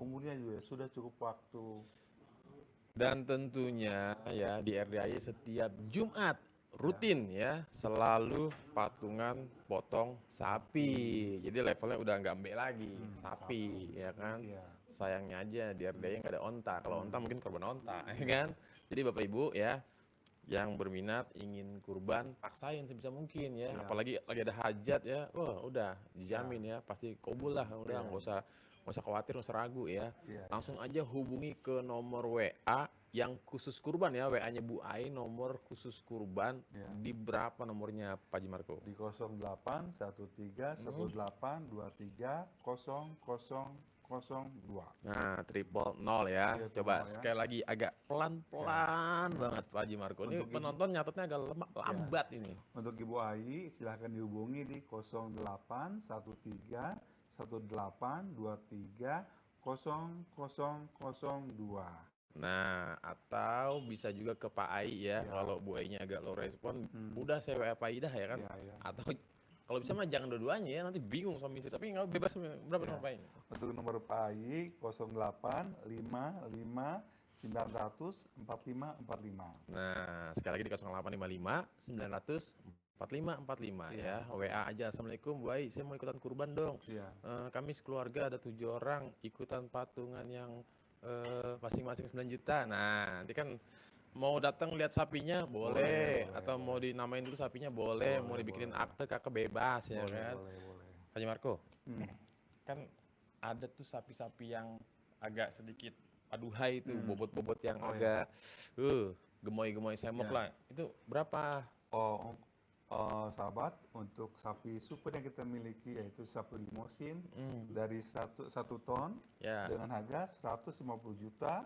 umurnya juga sudah cukup waktu. Dan tentunya ya di RDAY setiap Jumat rutin ya selalu patungan potong sapi. Jadi levelnya udah nggak mbek lagi, sapi ya kan. Sayangnya aja di RDAY nggak ada onta. Kalau onta mungkin korban onta, ya kan. Jadi Bapak Ibu ya yang berminat ingin kurban, paksain sebisa mungkin ya. Apalagi lagi ada hajat ya, wah udah dijamin ya, pasti kabul lah, udah nggak usah khawatir, nggak usah ragu ya. Langsung aja hubungi ke nomor WA yang khusus kurban ya, WA-nya Bu Ai, nomor khusus kurban. Di berapa nomornya Pak Haji Marco? Di 08131302. Nah, 000 ya. Coba sekali lagi agak pelan-pelan banget Pak Haji Marco. Ini penonton nyatetnya agak lambat ini. Untuk Ibu Ai silahkan dihubungi di 081318230002. Nah, atau bisa juga ke Pak Ai ya, kalau Bu Ainya agak low respon, udah saya WA Pak Ai dah ya kan. Atau kalau bisa mah jangan dua-duanya ya, nanti bingung suami istri. Tapi nggak bebas, berapa nomor Pak Ai? Untuk nomor Pak Ai 0855 900 4545. Nah, sekali lagi di 0855 900 4545 ya. WA aja. Assalamualaikum Bu Ai, saya mau ikutan kurban dong. Kami sekeluarga ada 7 orang ikutan patungan yang masing-masing 9 juta. Nah, nanti kan mau datang lihat sapinya boleh, atau mau dinamain dulu sapinya boleh, mau dibikinin akte kakak bebas ya kan. Haji Marco, kan ada tuh sapi-sapi yang agak sedikit aduhai itu, bobot-bobot yang agak gemoy-gemoy semok lah. Itu berapa? Sahabat, untuk sapi super yang kita miliki yaitu sapi limosin dari 1 ton dengan harga 150 juta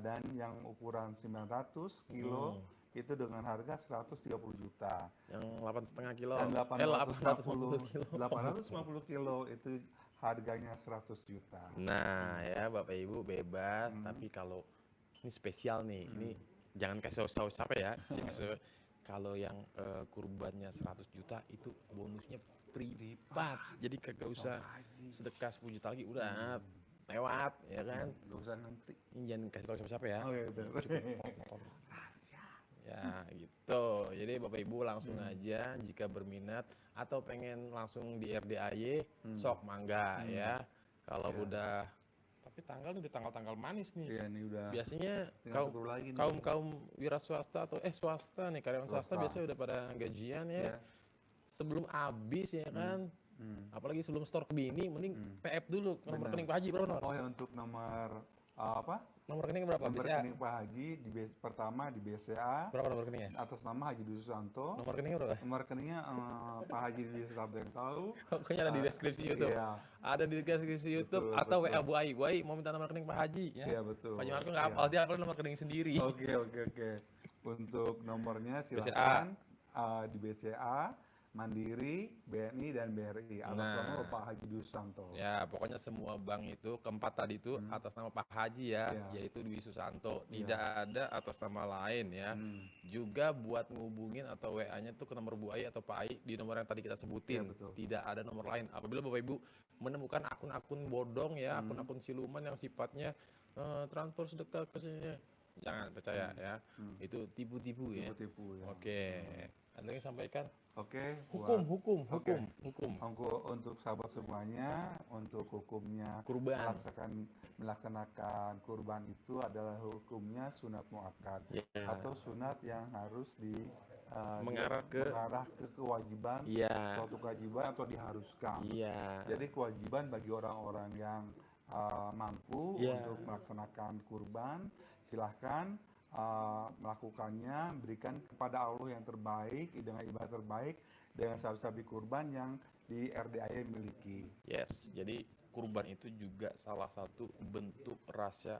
dan yang ukuran 900 kilo itu dengan harga 130 juta. Yang 8,5 kilo. Dan 850 kilo itu harganya 100 juta. Nah ya Bapak Ibu bebas, tapi kalau ini spesial nih, ini jangan kasih tahu siapa ya. Kalau yang kurbannya 100 juta itu bonusnya privat. Jadi kagak usah sedekah 10 juta lagi, udah lewat ya kan. Gak usah ngantri. Ini jangan kasih tahu siapa-siapa ya. Cukup ya gitu. Jadi Bapak Ibu langsung aja jika berminat atau pengen langsung di RDAY sok mangga ya. Kalau udah, tapi tanggal ini udah tanggal manis nih. Iya nih udah. Biasanya kaum wira swasta atau swasta nih, karyawan swasta biasanya udah pada gajian ya. Sebelum habis ya kan. Apalagi sebelum store ke bini, mending TF dulu nomor rekening Pak Haji berapa nomor? Oh ya, untuk nomor apa? Nomor rekening berapa? Nomor rekening Pak Haji pertama di BCA. Berapa nomor rekeningnya? Atas nama Haji Dwi Susanto. Nomor rekeningnya berapa? Nomor rekeningnya Pak Haji Dwi Susanto yang tahu. Pokoknya ada di deskripsi YouTube. Iya. Ada di deskripsi YouTube atau WA Bu Ai. Bu Ai mau minta nomor rekening Pak Haji ya. Iya betul. Pak Haji Marco nggak hafal, dia hafal nomor rekening sendiri. Oke. Untuk nomornya silakan di BCA, Mandiri, BNI dan BRI atas nama Pak Haji Dwi Susanto. Ya, pokoknya semua bank itu keempat tadi itu atas nama Pak Haji ya, yaitu Dwi Susanto. Tidak ada atas nama lain ya. Juga buat ngubungin atau WA-nya tuh ke nomor Bu Ai atau Pak Ai di nomor yang tadi kita sebutin. Tidak ada nomor lain. Apabila Bapak Ibu menemukan akun-akun bodong ya, akun-akun siluman yang sifatnya transfer sedekah ke sini, jangan percaya ya. Itu tipu-tipu ya. Oke. Ada yang sampaikan? Oke. Hukum. Untuk sahabat semuanya, untuk hukumnya kurban, melaksanakan kurban itu adalah hukumnya sunat muakkad atau sunat yang harus mengarah ke kewajiban, suatu kewajiban atau diharuskan. Jadi kewajiban bagi orang-orang yang mampu untuk melaksanakan kurban, silahkan melakukannya, berikan kepada Allah yang terbaik dengan ibadah terbaik dengan sapi-sapi kurban yang di RDAY miliki. Yes, jadi kurban itu juga salah satu bentuk rasa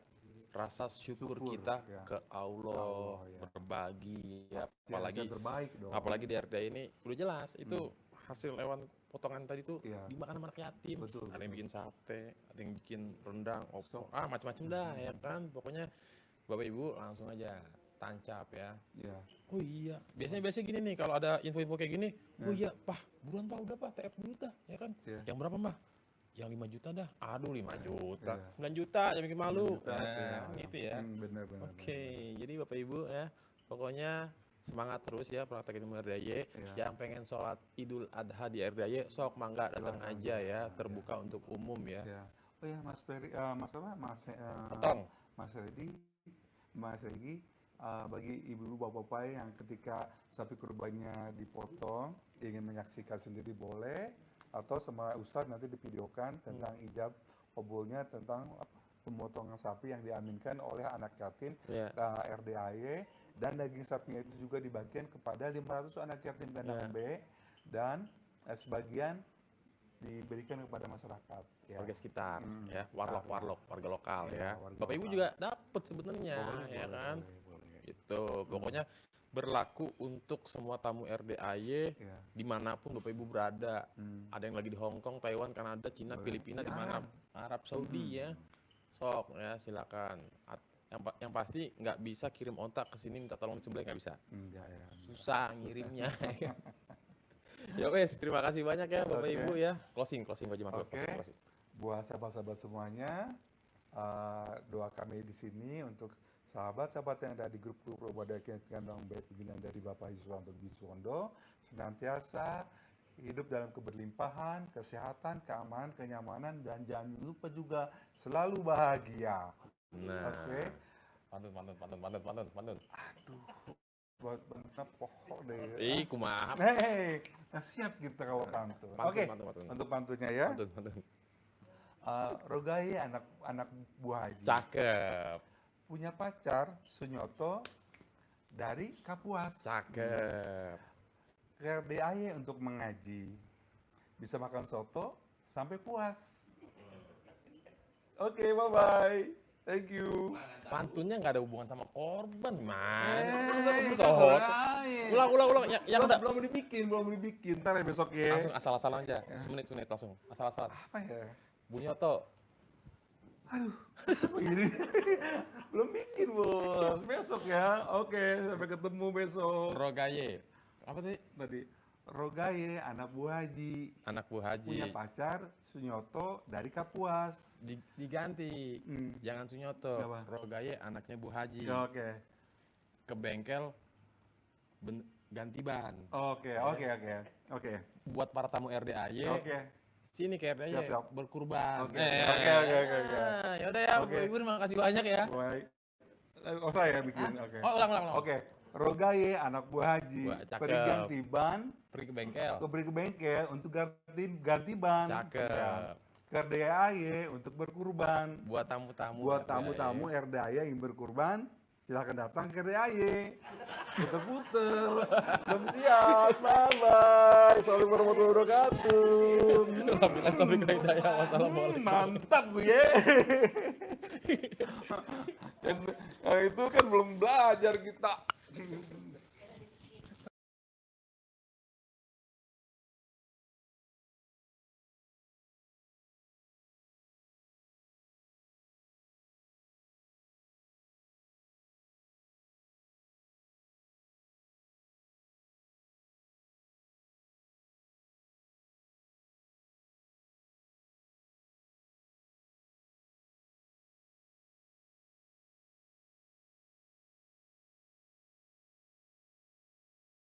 syukur kita ke Allah, berbagi ya, apalagi di RDAY ini udah jelas itu hasil hewan potongan tadi tuh dimakan sama anak yatim. Ada yang bikin sate, ada yang bikin rendang, opor, macam-macam dah ya kan. Pokoknya Bapak Ibu langsung aja tancap ya. Oh iya, biasanya gini nih kalau ada info-info kayak gini. Oh iya, Pak, buruan Pak, udah Pak, TF dulu dah, ya kan? Yang berapa Pak? Yang 5 juta dah. Aduh 5 juta. 9 juta yang bikin malu. Gitu ya. Benar. Oke, jadi Bapak Ibu ya, pokoknya semangat terus ya praktek ilmu RDAY. Yang pengen sholat Idul Adha di RDAY, sok mangga datang aja ya, terbuka untuk umum ya. Oh ya, Mas Ferry, Mas Redi, bagi ibu-ibu bapak-bapak yang ketika sapi kurbannya dipotong ingin menyaksikan sendiri boleh, atau sama Ustadz nanti divideokan tentang ijab kabulnya tentang pemotongan sapi yang diaminkan oleh anak yatim RDAY, dan daging sapinya itu juga dibagikan kepada 500 anak yatim piatu B dan sebagian diberikan kepada masyarakat warga sekitar ya, warlock warga lokal ya. Bapak Ibu juga dapat sebenarnya ya kan. Itu pokoknya berlaku untuk semua tamu RDAY dimanapun Bapak Ibu berada. Ada yang lagi di Hong Kong, Taiwan, Kanada, Cina, Filipina, di mana Arab Saudi ya. Sok ya silakan. Yang pasti nggak bisa kirim ontak ke sini minta tolong disembelih, nggak bisa. Enggak ya. Susah ngirimnya. Ya wes, terima kasih banyak ya Bapak Oke. Ibu ya. Closing Pak Haji Mahfud. Oke. Buat sahabat-sahabat semuanya, doa kami di sini untuk sahabat-sahabat yang ada di grup-grup Roboda Kandang Baik Pimpinan dari Bapak Haji Suwanto Bisondo senantiasa hidup dalam keberlimpahan, kesehatan, keamanan, kenyamanan, dan jangan lupa juga selalu bahagia. Nah, Oke. pantun. Buat benar pohon deh. Ih, kumaha. Hei, siap kita kalau pantun. Oke, Pantun. untuk pantunnya ya. Pantun. Rogai anak buah Haji. Cakep. Punya pacar Sunyoto dari Kapuas. Cakep. Ke RDAY untuk mengaji. Bisa makan soto sampai puas. Oke, bye-bye. Thank you. Pantunnya nggak ada hubungan sama korban, man. Kan Sohot. RDAY. Ulang. Yang ada. Belum dibikin. Ntar ya besok ya. Langsung asal-asalan aja. Semenit langsung. Asal-asalan. Apa ya? Bunyoto. Apa ini? Belum bikin, Bos. Besok ya. Oke, sampai ketemu besok. Rogaye. Apa tadi? Rogaye, anak buah Haji. Anak buah Haji. Punya pacar Sunyoto dari Kapuas. Diganti. Jangan Sunyoto. Siapa? Rogaye anaknya Bu Haji. Oke. Ke bengkel ganti ban. Oke. Buat para tamu RDAY. Oke. Sini ke RDAY Siap. berkurban. Oke. Yaudah ya, Oke. Bapak Ibu terima kasih banyak ya. Baik. Oh, saya bikin. Oke. Oh, ulang. Oke. Rogaye, anak buah Haji. Wah, cakep. Pergi ganti ban. Pergi ke bengkel. Pergi ke bengkel untuk ganti ban. Cakep. Ya. Ke RDAY untuk berkurban. Buat tamu-tamu. Buat tamu-tamu RDAY yang berkurban, silakan datang ke RDAY. Puter-puter. Belum siap. Bye-bye. Assalamualaikum warahmatullahi wabarakatuh. Wabillahi taufiq wal hidayah. Wassalamualaikum. Mantap gue. Yang itu kan belum belajar kita.